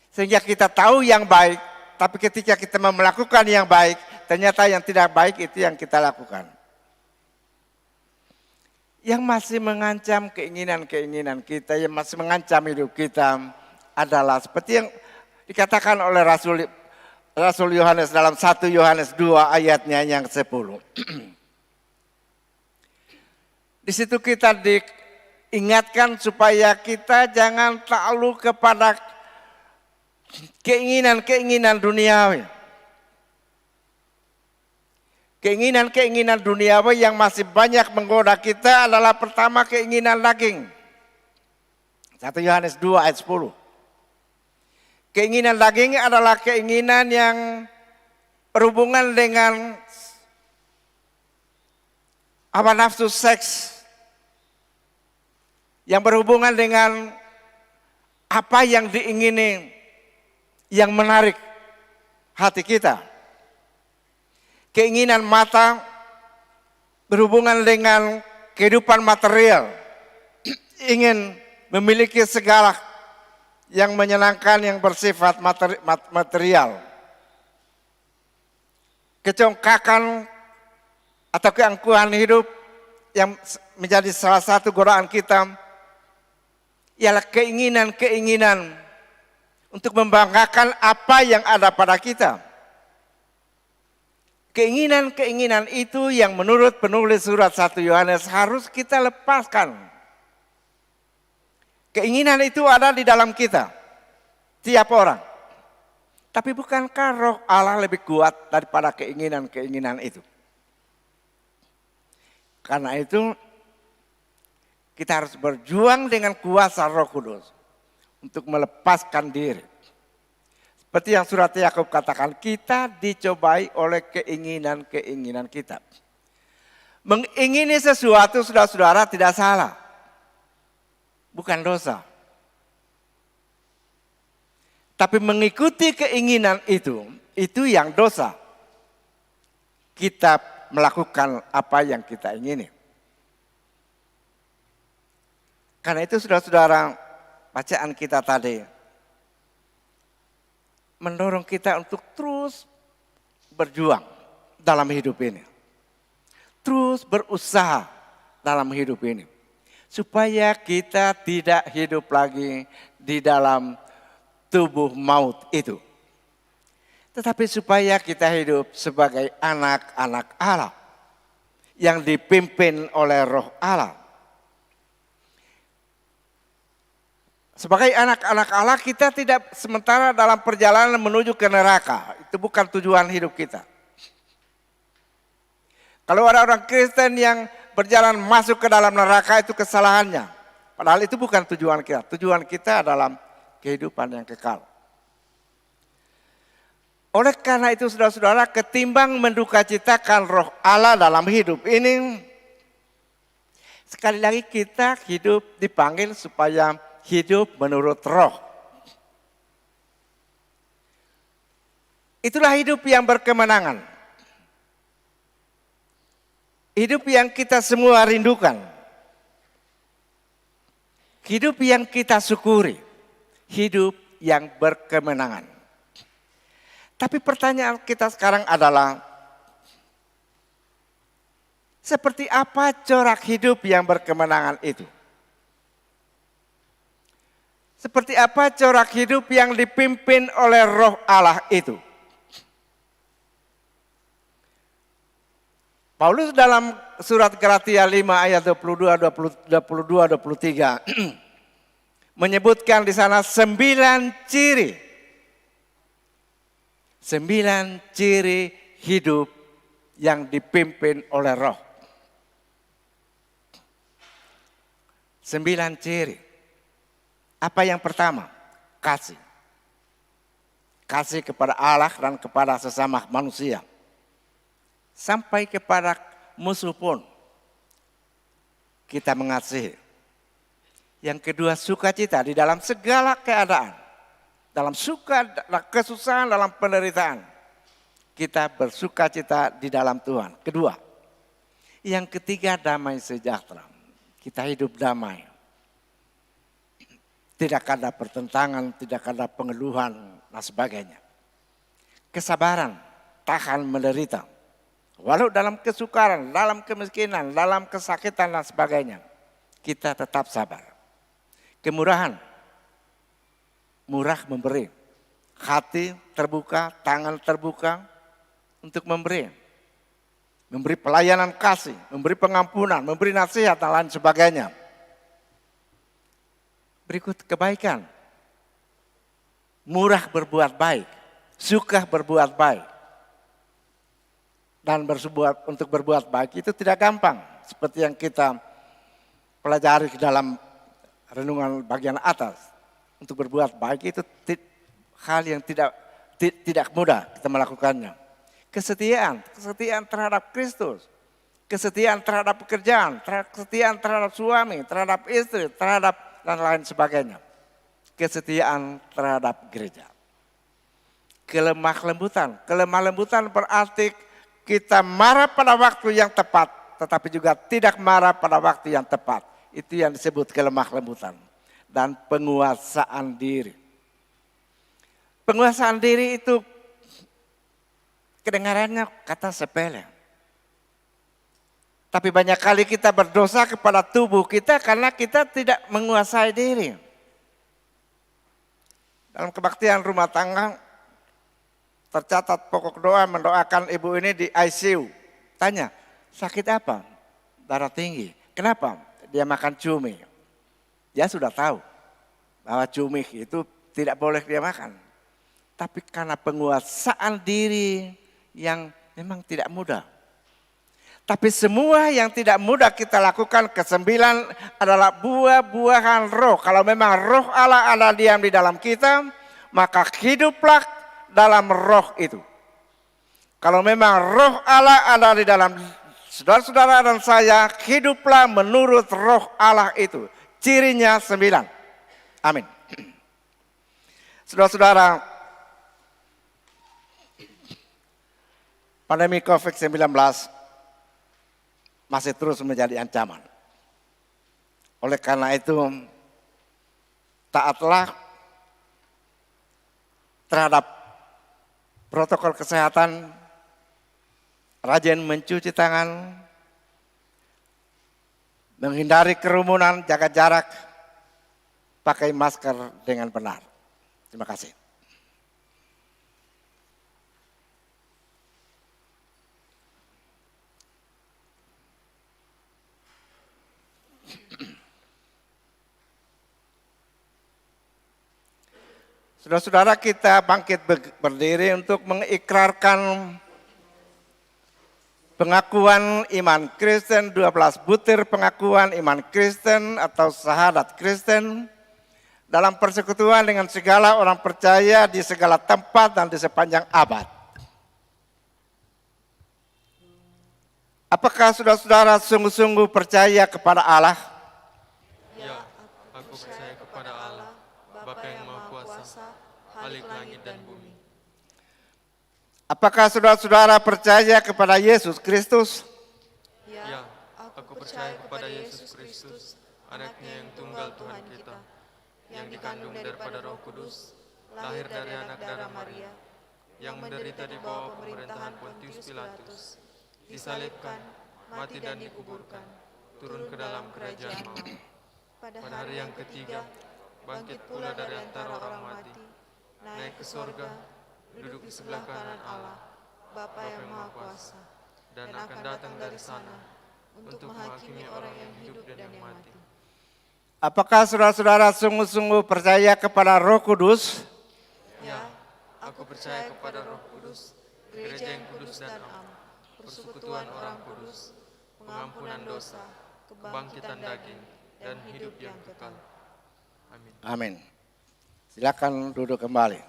Sehingga kita tahu yang baik, tapi ketika kita melakukan yang baik, ternyata yang tidak baik itu yang kita lakukan. Yang masih mengancam keinginan-keinginan kita, yang masih mengancam hidup kita adalah seperti yang dikatakan oleh Rasul Yohanes dalam 1 Yohanes 2 ayatnya yang 10. Di situ kita diingatkan supaya kita jangan takluk kepada keinginan-keinginan duniawi. Keinginan-keinginan duniawi yang masih banyak menggoda kita adalah pertama keinginan daging. 1 Yohanes 2 ayat 10. Keinginan daging adalah keinginan yang berhubungan dengan hawa nafsu seks. Yang berhubungan dengan apa yang diingini, yang menarik hati kita. Keinginan mata berhubungan dengan kehidupan material. Ingin memiliki segala yang menyenangkan, yang bersifat material. Kecongkakan atau keangkuhan hidup yang menjadi salah satu godaan kita ialah keinginan-keinginan untuk membanggakan apa yang ada pada kita. Keinginan-keinginan itu yang menurut penulis surat 1 Yohanes harus kita lepaskan. Keinginan itu ada di dalam kita, tiap orang. Tapi bukankah roh Allah lebih kuat daripada keinginan-keinginan itu? Karena itu kita harus berjuang dengan kuasa Roh Kudus untuk melepaskan diri. Seperti yang surat Yakub katakan, kita dicobai oleh keinginan-keinginan kita. Mengingini sesuatu, saudara-saudara, tidak salah. Bukan dosa. Tapi mengikuti keinginan itu yang dosa. Kita melakukan apa yang kita ingini. Karena itu saudara-saudara, bacaan kita tadi mendorong kita untuk terus berjuang dalam hidup ini. Terus berusaha dalam hidup ini. Supaya kita tidak hidup lagi di dalam tubuh maut itu. Tetapi supaya kita hidup sebagai anak-anak Allah yang dipimpin oleh Roh Allah. Sebagai anak-anak Allah kita tidak sementara dalam perjalanan menuju ke neraka. Itu bukan tujuan hidup kita. Kalau ada orang Kristen yang berjalan masuk ke dalam neraka itu kesalahannya. Padahal itu bukan tujuan kita. Tujuan kita adalah kehidupan yang kekal. Oleh karena itu saudara-saudara, ketimbang mendukacitakan Roh Allah dalam hidup ini, sekali lagi kita hidup dipanggil supaya hidup menurut Roh. Itulah hidup yang berkemenangan. Hidup yang kita semua rindukan. Hidup yang kita syukuri. Hidup yang berkemenangan. Tapi pertanyaan kita sekarang adalah, seperti apa corak hidup yang berkemenangan itu? Seperti apa corak hidup yang dipimpin oleh Roh Allah itu? Paulus dalam surat Galatia 5 ayat 22-23 menyebutkan di sana 9 ciri. 9 ciri hidup yang dipimpin oleh Roh. 9 ciri. Apa yang pertama? Kasih. Kasih kepada Allah dan kepada sesama manusia. Sampai kepada musuh pun kita mengasihi. Yang kedua, sukacita di dalam segala keadaan. Dalam suka, dalam kesusahan, dalam penderitaan. Kita bersukacita di dalam Tuhan. Kedua. Yang ketiga, damai sejahtera. Kita hidup damai. Tidak ada pertentangan, tidak ada pengeluhan, dan sebagainya. Kesabaran, tahan menderita. Walau dalam kesukaran, dalam kemiskinan, dalam kesakitan, dan sebagainya. Kita tetap sabar. Kemurahan, murah memberi. Hati terbuka, tangan terbuka untuk memberi. Memberi pelayanan kasih, memberi pengampunan, memberi nasihat, dan lain sebagainya. Berikut kebaikan. Murah berbuat baik, suka berbuat baik. Dan untuk berbuat baik itu tidak gampang. Seperti yang kita pelajari dalam renungan bagian atas. Untuk berbuat baik itu hal yang tidak mudah kita melakukannya. Kesetiaan terhadap Kristus. Kesetiaan terhadap pekerjaan, kesetiaan terhadap suami, terhadap istri, terhadap dan lain sebagainya. Kesetiaan terhadap gereja. Kelemah lembutan berarti kita marah pada waktu yang tepat, tetapi juga tidak marah pada waktu yang tepat. Itu yang disebut kelemah lembutan. Dan penguasaan diri. Penguasaan diri itu kedengarannya kata sepele. Tapi banyak kali kita berdosa kepada tubuh kita karena kita tidak menguasai diri. Dalam kebaktian rumah tangga tercatat pokok doa mendoakan ibu ini di ICU. Tanya, sakit apa? Darah tinggi. Kenapa? Dia makan cumi. Dia sudah tahu bahwa cumi itu tidak boleh dia makan. Tapi karena penguasaan diri yang memang tidak mudah. Tapi semua yang tidak mudah kita lakukan, kesembilan adalah buah-buahan roh. Kalau memang roh Allah ada diam di dalam kita, maka hiduplah dalam roh itu. Kalau memang roh Allah ada di dalam saudara-saudara dan saya, hiduplah menurut roh Allah itu. Cirinya 9. Amin. Saudara-saudara, pandemi COVID-19 masih terus menjadi ancaman. Oleh karena itu, taatlah terhadap protokol kesehatan, rajin mencuci tangan, menghindari kerumunan, jaga jarak, pakai masker dengan benar. Terima kasih. Saudara-saudara, kita bangkit berdiri untuk mengikrarkan pengakuan iman Kristen, 12 butir pengakuan iman Kristen atau syahadat Kristen dalam persekutuan dengan segala orang percaya di segala tempat dan di sepanjang abad. Apakah saudara-saudara sungguh-sungguh percaya kepada Allah? Ya, aku percaya kepada Allah, Bapa yang Maha Kuasa, Khalik langit dan bumi. Apakah saudara-saudara percaya kepada Yesus Kristus? Ya, aku percaya kepada Yesus Kristus, anaknya yang tunggal Tuhan kita, yang dikandung daripada Roh Kudus, lahir dari anak darah Maria, yang menderita di bawah pemerintahan Pontius Pilatus, disalibkan, mati dan dikuburkan, turun ke dalam kerajaan maut. Pada hari yang ketiga, bangkit pula dari antara orang mati, naik ke sorga, duduk di sebelah kanan Allah, Bapa yang Maha Kuasa, dan akan datang dari sana untuk menghakimi orang yang hidup dan yang mati. Apakah saudara-saudara sungguh-sungguh percaya kepada Roh Kudus? Ya, aku percaya kepada Roh Kudus, gereja yang kudus dan am, persekutuan orang kudus, pengampunan dosa, kebangkitan daging, dan hidup yang kekal. Amin. Amin. Silakan duduk kembali.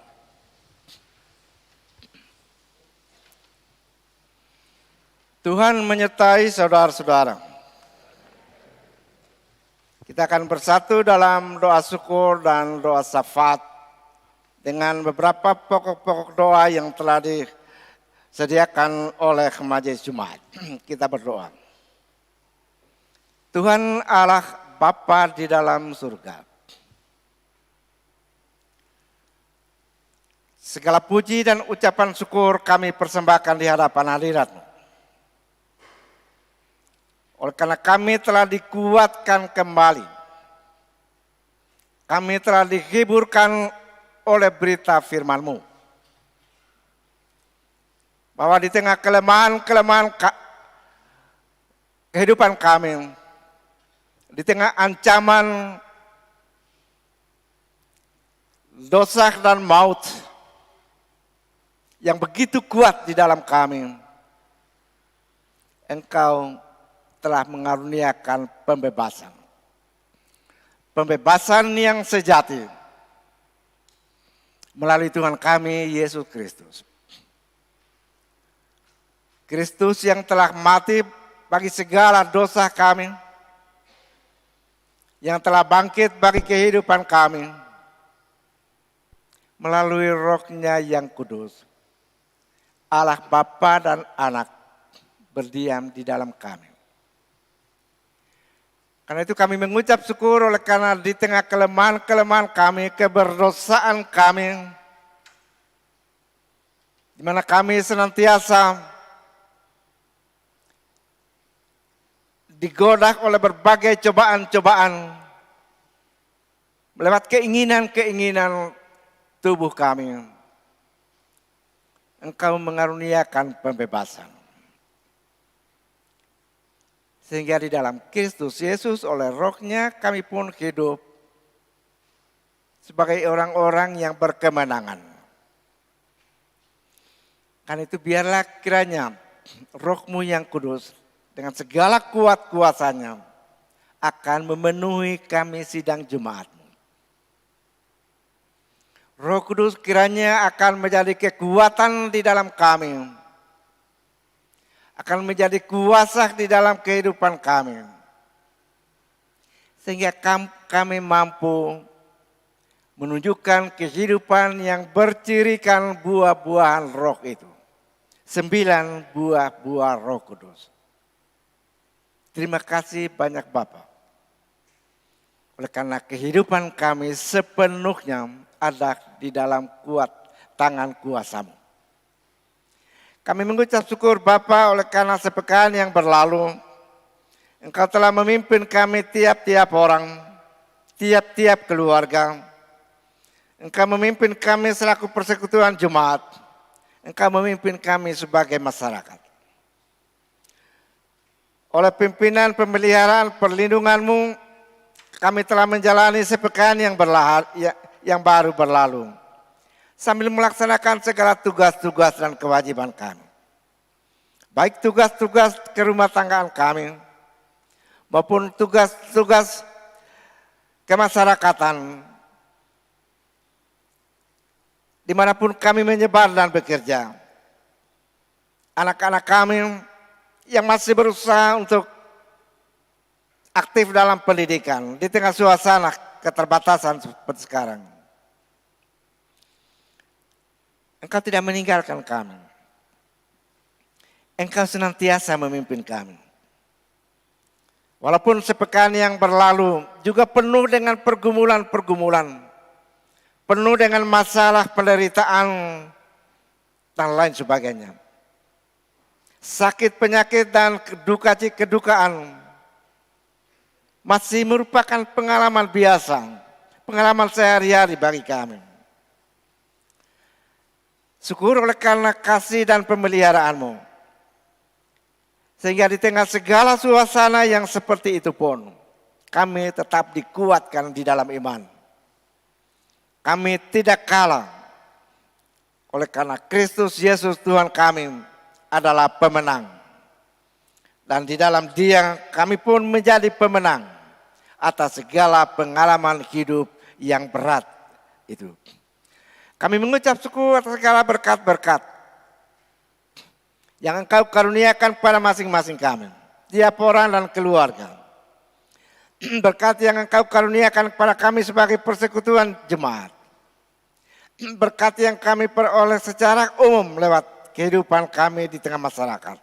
Tuhan menyertai saudara-saudara. Kita akan bersatu dalam doa syukur dan doa syafaat dengan beberapa pokok-pokok doa yang telah disediakan oleh Majelis Jumat. Kita berdoa. Tuhan Allah Bapa di dalam surga, segala puji dan ucapan syukur kami persembahkan di hadapan hadirat-Mu. Oleh karena kami telah dikuatkan kembali, kami telah dihiburkan oleh berita firman-Mu, bahwa di tengah kelemahan-kelemahan kehidupan kami, di tengah ancaman dosa dan maut yang begitu kuat di dalam kami, Engkau telah mengaruniakan pembebasan. Pembebasan yang sejati melalui Tuhan kami Yesus Kristus. Kristus yang telah mati bagi segala dosa kami, yang telah bangkit bagi kehidupan kami melalui Roh-Nya yang kudus. Allah Bapa dan Anak berdiam di dalam kami. Karena itu kami mengucap syukur oleh karena di tengah kelemahan-kelemahan kami, keberdosaan kami, di mana kami senantiasa digoda oleh berbagai cobaan-cobaan, melewat keinginan-keinginan tubuh kami. Engkau mengaruniakan pembebasan. Sehingga di dalam Kristus Yesus oleh Roh-Nya kami pun hidup sebagai orang-orang yang berkemenangan. Karena itu biarlah kiranya Roh-Mu yang kudus dengan segala kuat kuasanya akan memenuhi kami sidang Jumat-Mu. Roh Kudus kiranya akan menjadi kekuatan di dalam kami, akan menjadi kuasa di dalam kehidupan kami, sehingga kami mampu menunjukkan kehidupan yang bercirikan buah-buahan roh itu. 9 buah-buah Roh Kudus. Terima kasih banyak Bapak. Oleh karena kehidupan kami sepenuhnya ada di dalam tangan kuasa-Mu. Kami mengucap syukur Bapa oleh karena sepekan yang berlalu, Engkau telah memimpin kami tiap-tiap orang, tiap-tiap keluarga. Engkau memimpin kami selaku persekutuan jemaat. Engkau memimpin kami sebagai masyarakat. Oleh pimpinan pemeliharaan perlindungan-Mu, kami telah menjalani sepekan yang baru berlalu, sambil melaksanakan segala tugas-tugas dan kewajiban kami. Baik tugas-tugas kerumah tanggaan kami, maupun tugas-tugas kemasyarakatan, dimanapun kami menyebar dan bekerja. Anak-anak kami yang masih berusaha untuk aktif dalam pendidikan di tengah suasana keterbatasan seperti sekarang. Engkau tidak meninggalkan kami. Engkau senantiasa memimpin kami. Walaupun sepekan yang berlalu juga penuh dengan pergumulan-pergumulan, penuh dengan masalah penderitaan dan lain sebagainya. Sakit, penyakit, dan kedukaan masih merupakan pengalaman biasa, pengalaman sehari-hari bagi kami. Syukur oleh karena kasih dan pemeliharaan-Mu, sehingga di tengah segala suasana yang seperti itu pun, kami tetap dikuatkan di dalam iman. Kami tidak kalah, oleh karena Kristus Yesus Tuhan kami adalah pemenang. Dan di dalam Dia kami pun menjadi pemenang atas segala pengalaman hidup yang berat itu. Kami mengucap syukur atas segala berkat-berkat yang Engkau karuniakan pada masing-masing kami, tiap orang dan keluarga. Berkat yang Engkau karuniakan kepada kami sebagai persekutuan jemaat. Berkat yang kami peroleh secara umum lewat kehidupan kami di tengah masyarakat.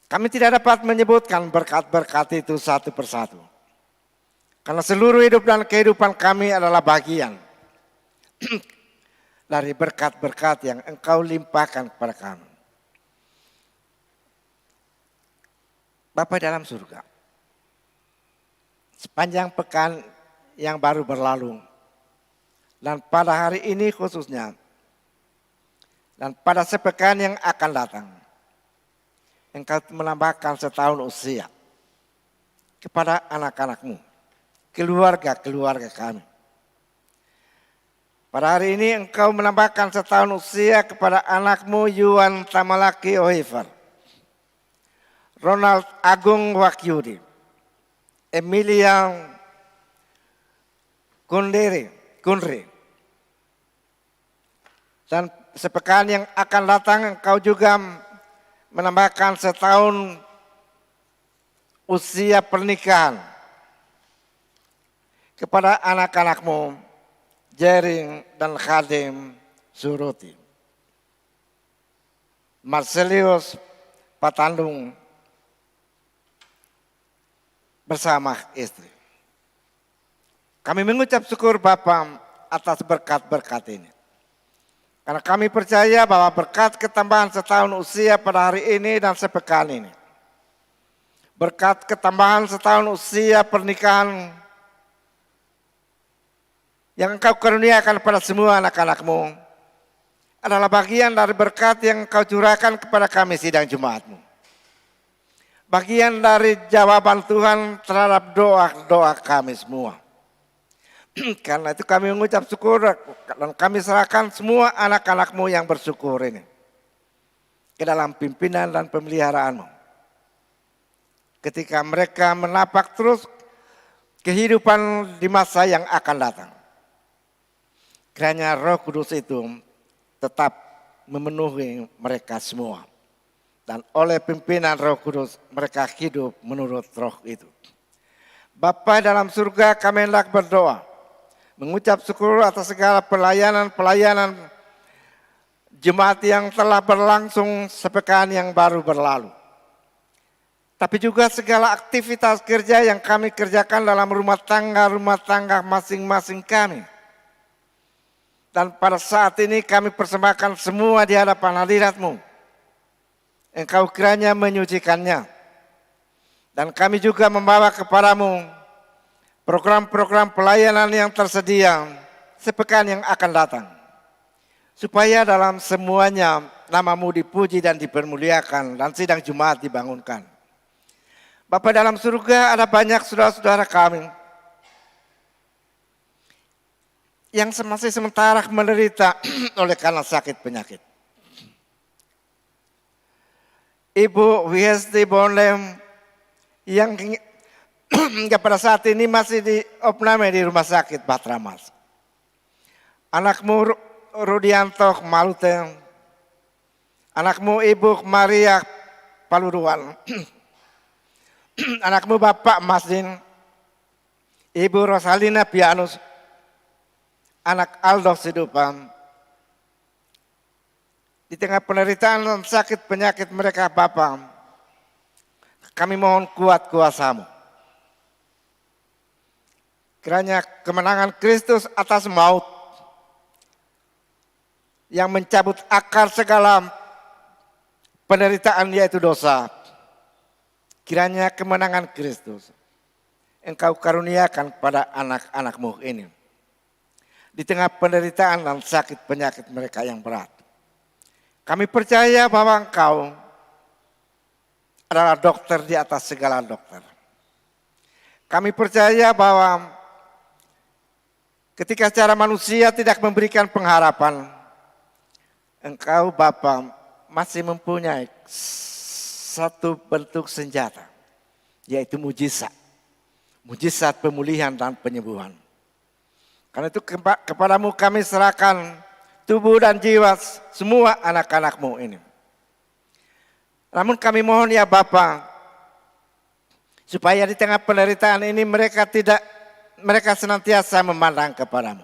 Kami tidak dapat menyebutkan berkat-berkat itu satu persatu. Karena seluruh hidup dan kehidupan kami adalah bagian dari berkat-berkat yang Engkau limpahkan kepada kami. Bapa dalam surga, sepanjang pekan yang baru berlalu, dan pada hari ini khususnya, dan pada sepekan yang akan datang, Engkau menambahkan setahun usia kepada anak-anak-Mu, keluarga-keluarga kami. Pada hari ini Engkau menambahkan setahun usia kepada anak-Mu Yuan Tamalaki Ohifer, Ronald Agung Wakyudi, Emilia Kunri. Dan sepekan yang akan datang Engkau juga menambahkan setahun usia pernikahan kepada anak-anak-Mu Jering dan Khadim Suruti, Marcelius Patandung bersama istri. Kami mengucap syukur Bapa atas berkat-berkat ini. Karena kami percaya bahwa berkat ketambahan setahun usia pada hari ini dan sepekan ini, berkat ketambahan setahun usia pernikahan yang Engkau karuniakan kepada semua anak-anak-Mu adalah bagian dari berkat yang Engkau curahkan kepada kami sidang jemaat-Mu. Bagian dari jawaban Tuhan terhadap doa-doa kami semua. Karena itu kami mengucap syukur dan kami serahkan semua anak-anak-Mu yang bersyukur ini ke dalam pimpinan dan pemeliharaan-Mu. Ketika mereka menapak terus kehidupan di masa yang akan datang. kiranya Roh Kudus itu tetap memenuhi mereka semua. Dan oleh pimpinan Roh Kudus mereka hidup menurut Roh itu. Bapa dalam surga, kami hendak berdoa, mengucap syukur atas segala pelayanan jemaat yang telah berlangsung sepekan yang baru berlalu. Tapi juga segala aktivitas kerja yang kami kerjakan dalam rumah tangga masing-masing kami. Dan pada saat ini kami persembahkan semua di hadapan hadirat-Mu. Engkau kiranya menyucikannya. Dan kami juga membawa kepadamu program-program pelayanan yang tersedia sepekan yang akan datang. Supaya dalam semuanya nama-Mu dipuji dan dipermuliakan dan sidang Jumat dibangunkan. Bapa dalam surga, ada banyak saudara-saudara kami yang masih sementara menderita oleh karena sakit penyakit. Ibu Wiesti Bonlem yang pada saat ini masih diopname di rumah sakit Batramas. Anakmu Rudianto Malute, anakmu Ibu Maria Paluruan, anakmu Bapak Masdin, Ibu Rosalina Pianus, anak Aldo Sidupan. Di tengah penderitaan dan sakit penyakit mereka Bapa, kami mohon kuat kuasa-Mu. Kiranya kemenangan Kristus atas maut yang mencabut akar segala penderitaan yaitu dosa. Kiranya kemenangan Kristus Engkau karuniakan kepada anak-anak-Mu ini. Di tengah penderitaan dan sakit penyakit mereka yang berat. Kami percaya bahwa Engkau adalah dokter di atas segala dokter. Kami percaya bahwa ketika secara manusia tidak memberikan pengharapan, Engkau Bapa masih mempunyai satu bentuk senjata, yaitu mujizat. Mujizat pemulihan dan penyembuhan. Karena itu kepadamu kami serahkan tubuh dan jiwa semua anak-anak-Mu ini. Namun kami mohon ya Bapa, supaya di tengah penderitaan ini mereka senantiasa memandang kepadamu.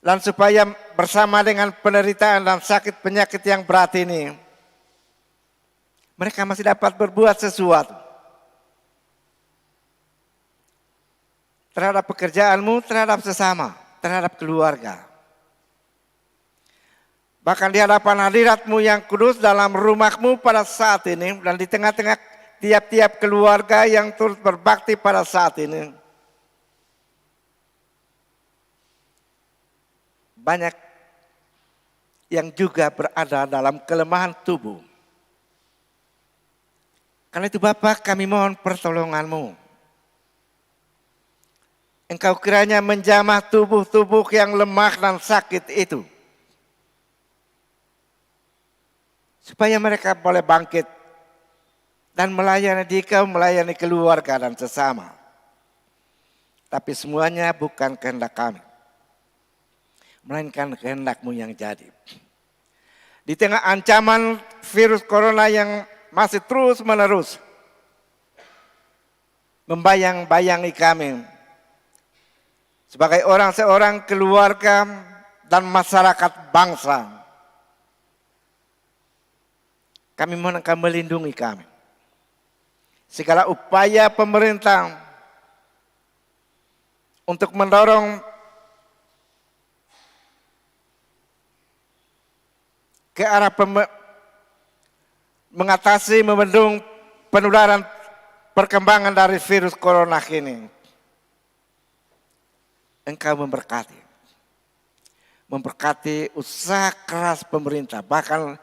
Dan supaya bersama dengan penderitaan dan sakit penyakit yang berat ini, mereka masih dapat berbuat sesuatu terhadap pekerjaan-Mu, terhadap sesama, terhadap keluarga. Bahkan di hadapan hadirat-Mu yang kudus dalam rumah-Mu pada saat ini dan di tengah-tengah tiap-tiap keluarga yang turut berbakti pada saat ini. Banyak yang juga berada dalam kelemahan tubuh. Karena itu Bapa, kami mohon pertolongan-Mu. Engkau kiranya menjamah tubuh-tubuh yang lemah dan sakit itu. Supaya mereka boleh bangkit dan melayani Dikau, melayani keluarga dan sesama. Tapi semuanya bukan kehendak kami, melainkan kehendak-Mu yang jadi. Di tengah ancaman virus corona yang masih terus menerus membayang-bayangi kami sebagai seorang keluarga dan masyarakat bangsa, kami mohon Engkau melindungi kami. Segala upaya pemerintah untuk mendorong ke arah mengatasi, membendung penularan perkembangan dari virus corona ini. Engkau memberkati usaha keras pemerintah, bahkan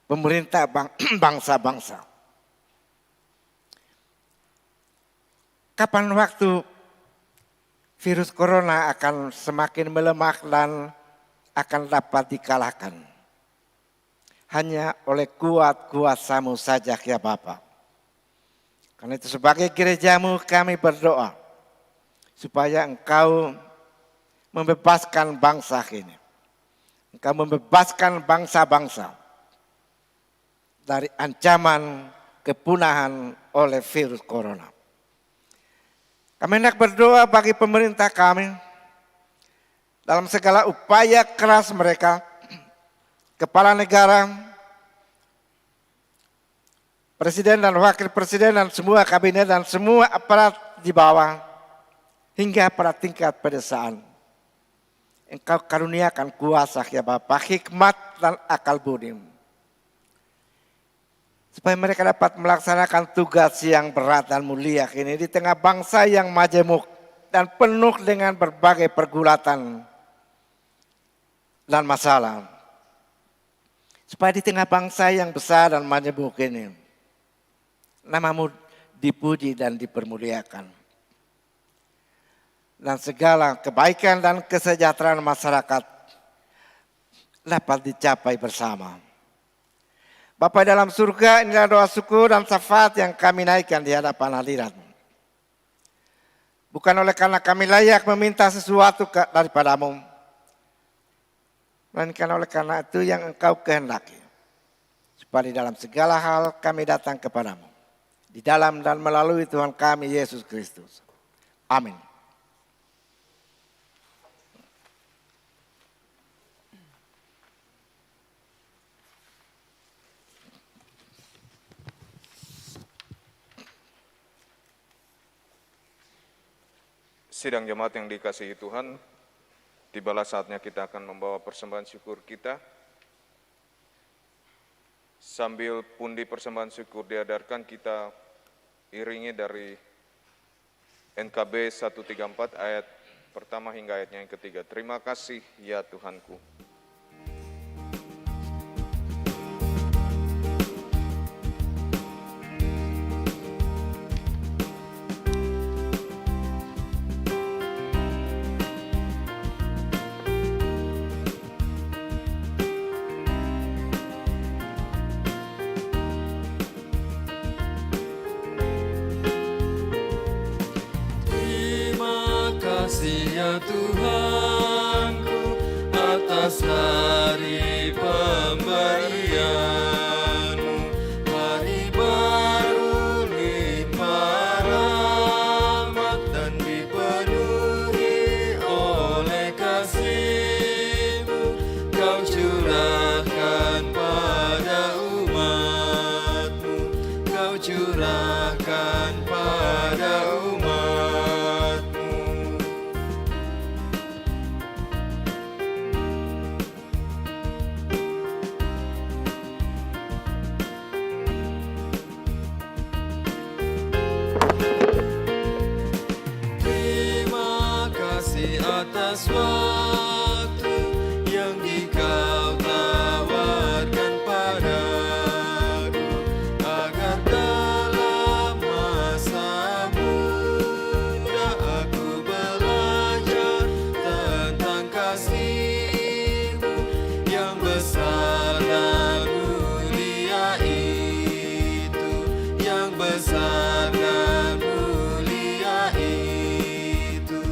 pemerintah bangsa-bangsa. Kapan waktu virus corona akan semakin melemah dan akan dapat dikalahkan? Hanya oleh kuat kuasa-Mu saja ya Bapa. Karena itu sebagai gereja-Mu kami berdoa supaya Engkau membebaskan bangsa ini. Engkau membebaskan bangsa-bangsa dari ancaman kepunahan oleh virus corona. Kami hendak berdoa bagi pemerintah kami dalam segala upaya keras mereka, kepala negara, presiden dan wakil presiden dan semua kabinet dan semua aparat di bawah hingga pada tingkat pedesaan. Engkau karuniakan kuasa ya Bapa, hikmat dan akal budi. Supaya mereka dapat melaksanakan tugas yang berat dan mulia ini di tengah bangsa yang majemuk dan penuh dengan berbagai pergulatan dan masalah. Supaya di tengah bangsa yang besar dan majemuk ini, namamu dipuji dan dipermuliakan. Dan segala kebaikan dan kesejahteraan masyarakat dapat dicapai bersama. Bapa dalam surga, inilah doa syukur dan syafaat yang kami naikkan di hadapan hadirat-Mu. Bukan oleh karena kami layak meminta sesuatu daripadamu, melainkan oleh karena itu yang Engkau kehendaki. Supaya di dalam segala hal kami datang kepadamu. Di dalam dan melalui Tuhan kami Yesus Kristus. Amin. Sidang jemaat yang dikasihi Tuhan, tibalah saatnya kita akan membawa persembahan syukur kita. Sambil pundi persembahan syukur diadarkan, kita iringi dari NKB 134 ayat pertama hingga ayatnya yang ketiga. Terima kasih ya Tuhanku. Ya Tuhanku, atas hari pemberian-Mu, hari baru limpah rahmat dan dipenuhi oleh kasih-Mu. Kau curahkan pada umat-Mu, Kau curahkan pada umat-Mu. Atas waktu yang Kau tawarkan padaku, agar dalam masa muda aku belajar tentang kasih-Mu yang besar dan mulia itu, yang besar dan mulia itu.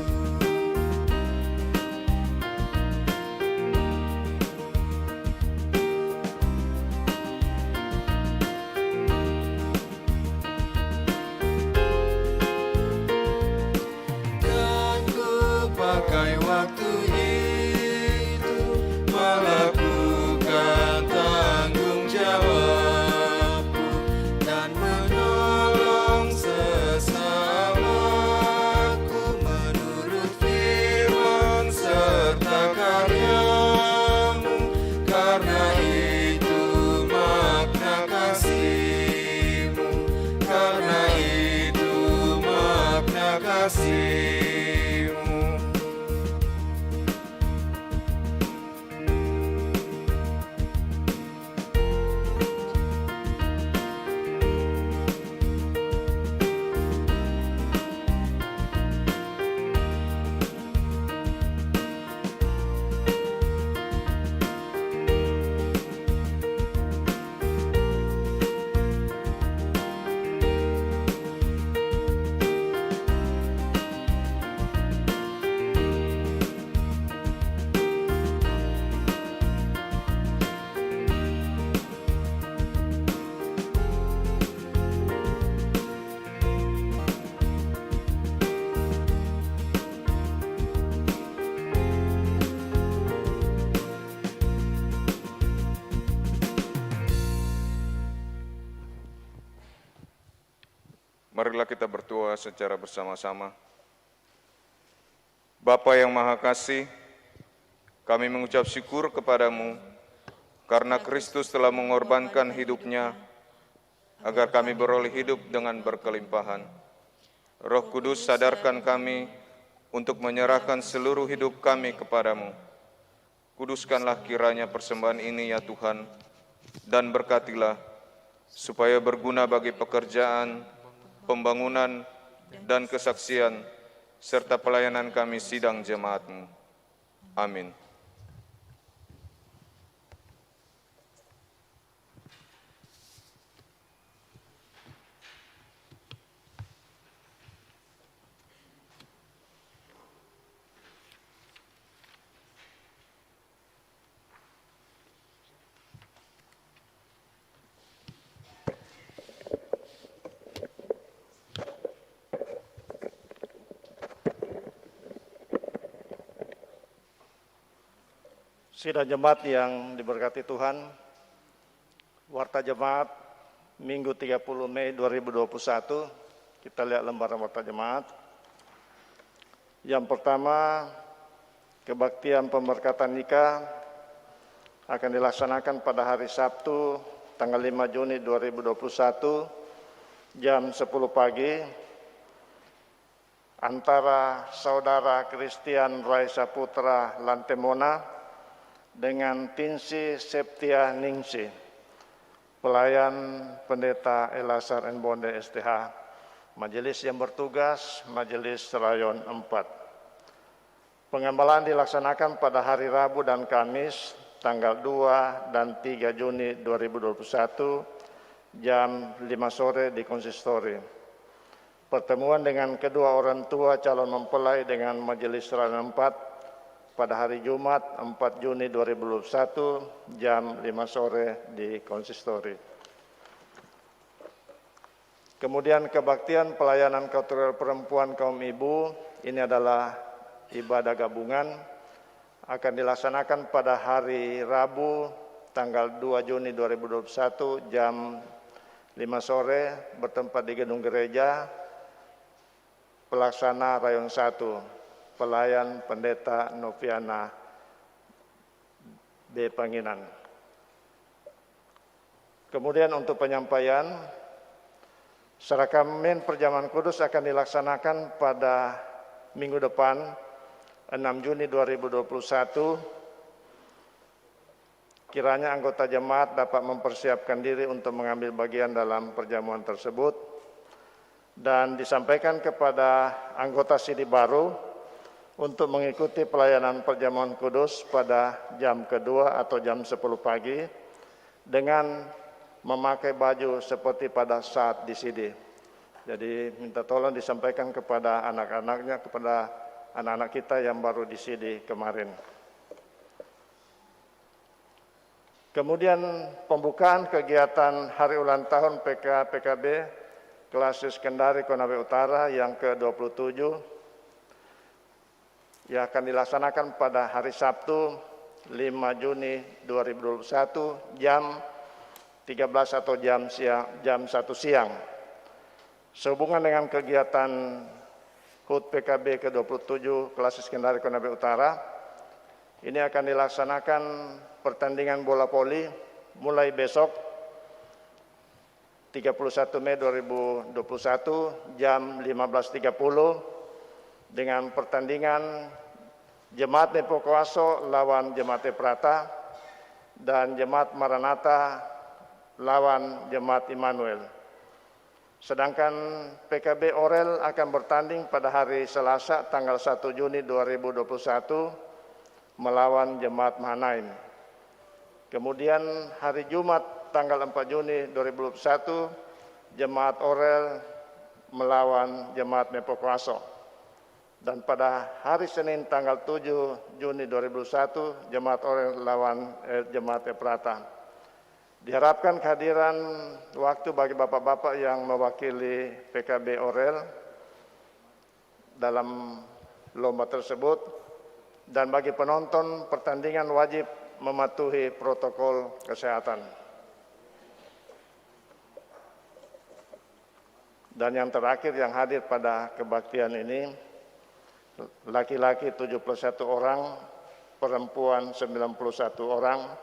Marilah kita berdoa secara bersama-sama. Bapa yang Maha Kasih, kami mengucap syukur kepadamu karena Kristus telah mengorbankan hidupnya agar kami beroleh hidup dengan berkelimpahan. Roh Kudus, sadarkan kami untuk menyerahkan seluruh hidup kami kepadamu. Kuduskanlah kiranya persembahan ini ya Tuhan, dan berkatilah supaya berguna bagi pekerjaan, pembangunan, dan kesaksian, serta pelayanan kami sidang jemaat-Mu. Amin. Sidang jemaat yang diberkati Tuhan, Warta Jemaat Minggu 30 Mei 2021, kita lihat lembaran Warta Jemaat. Yang pertama, kebaktian pemberkatan nikah akan dilaksanakan pada hari Sabtu, tanggal 5 Juni 2021, jam 10 pagi, antara Saudara Christian Raisa Putra Lantemona dengan Tinsi Septia Ningsi, pelayan Pendeta Elasar Bonde STH, Majelis yang bertugas, Majelis Rayon 4. Pengambalan dilaksanakan pada hari Rabu dan Kamis, tanggal 2 dan 3 Juni 2021, jam 5 sore di konsistori. Pertemuan dengan kedua orang tua calon mempelai dengan Majelis Rayon 4 pada hari Jumat 4 Juni 2021 jam 5 sore di konsistori. Kemudian kebaktian pelayanan kultural perempuan kaum ibu, ini adalah ibadah gabungan, akan dilaksanakan pada hari Rabu tanggal 2 Juni 2021 jam 5 sore bertempat di gedung gereja Pelaksana Rayon 1. Pelayan Pendeta Noviana B. Panginan. Kemudian untuk penyampaian, sakramen perjamuan kudus akan dilaksanakan pada minggu depan, 6 Juni 2021. Kiranya anggota jemaat dapat mempersiapkan diri untuk mengambil bagian dalam perjamuan tersebut, dan disampaikan kepada anggota sidi baru untuk mengikuti pelayanan perjamuan kudus pada jam kedua atau jam 10 pagi dengan memakai baju seperti pada saat di sidi. Jadi minta tolong disampaikan kepada anak-anaknya, kepada anak-anak kita yang baru di sidi kemarin. Kemudian pembukaan kegiatan hari ulang tahun PKB Klasis Kendari Konawe Utara yang ke-27 yang akan dilaksanakan pada hari Sabtu 5 Juni 2021 jam 13 atau jam 1 siang. Sehubungan dengan kegiatan HUT PKB ke-27 Klasis Kendari Konawe Utara, ini akan dilaksanakan pertandingan bola voli mulai besok 31 Mei 2021 jam 15.30 dengan pertandingan Jemaat Nepokuaso lawan Jemaat Prata dan Jemaat Maranatha lawan Jemaat Immanuel. Sedangkan PKB Orel akan bertanding pada hari Selasa tanggal 1 Juni 2021 melawan Jemaat Mahanaim. Kemudian hari Jumat tanggal 4 Juni 2021 Jemaat Orel melawan Jemaat Nepokuaso. Dan pada hari Senin tanggal 7 Juni 2021 Jemaat Orel lawan Jemaat Prata. Diharapkan kehadiran waktu bagi bapak-bapak yang mewakili PKB Orel dalam lomba tersebut, dan bagi penonton pertandingan wajib mematuhi protokol kesehatan. Dan yang terakhir yang hadir pada kebaktian ini, laki-laki 71 orang, perempuan 91 orang,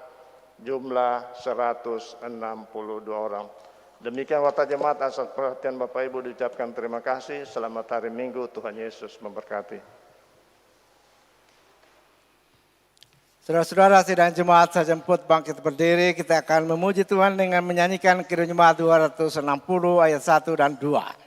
jumlah 162 orang. Demikian watak jemaat, atas perhatian Bapak Ibu diucapkan terima kasih. Selamat hari Minggu, Tuhan Yesus memberkati. Saudara-saudara sidang jemaat saya jemput bangkit berdiri, kita akan memuji Tuhan dengan menyanyikan Kidung Jemaat 260 ayat 1 dan 2.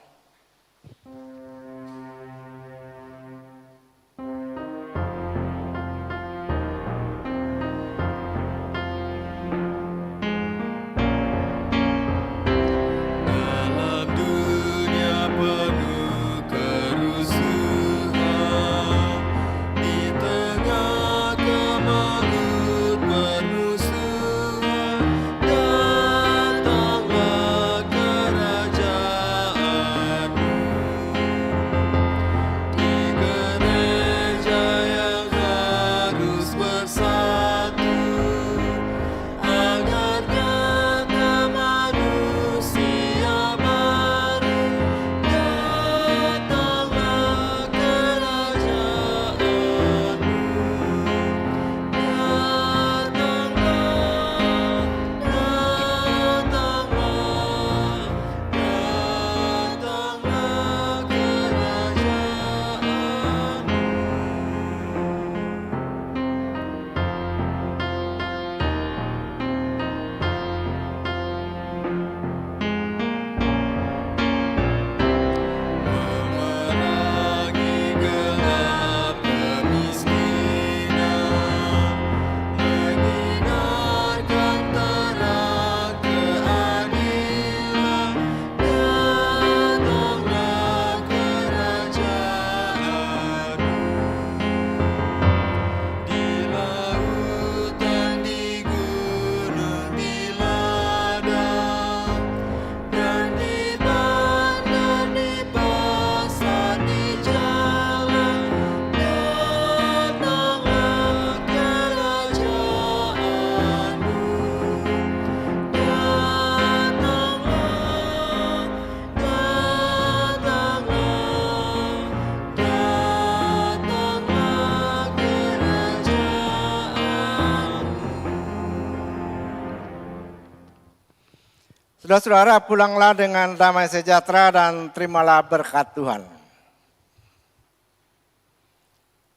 Saudara-saudara, pulanglah dengan damai sejahtera dan terimalah berkat Tuhan.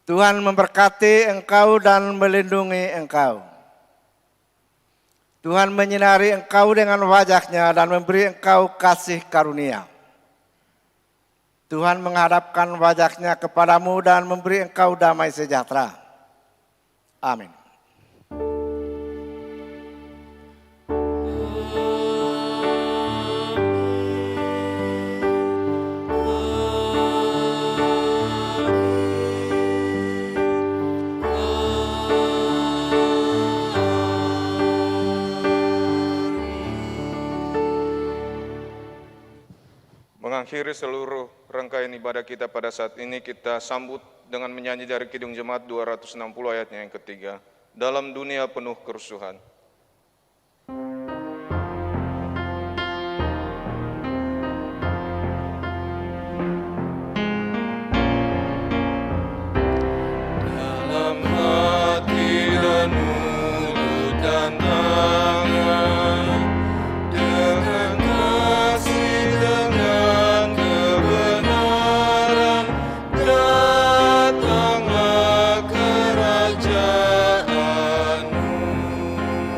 Tuhan memberkati engkau dan melindungi engkau. Tuhan menyinari engkau dengan wajah-Nya dan memberi engkau kasih karunia. Tuhan menghadapkan wajah-Nya kepadamu dan memberi engkau damai sejahtera. Amin. Mengakhiri seluruh rangkaian ibadah kita pada saat ini, kita sambut dengan menyanyi dari Kidung Jemaat 260 ayatnya yang ketiga. Dalam dunia penuh kerusuhan. Dalam hati dan mulut dan tangan, dengan kasih dengan kebenaran, datanglah kerajaan-Mu.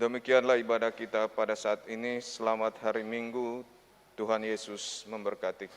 Demikianlah ibadah kita pada saat ini. Selamat hari Minggu. Tuhan Yesus memberkati.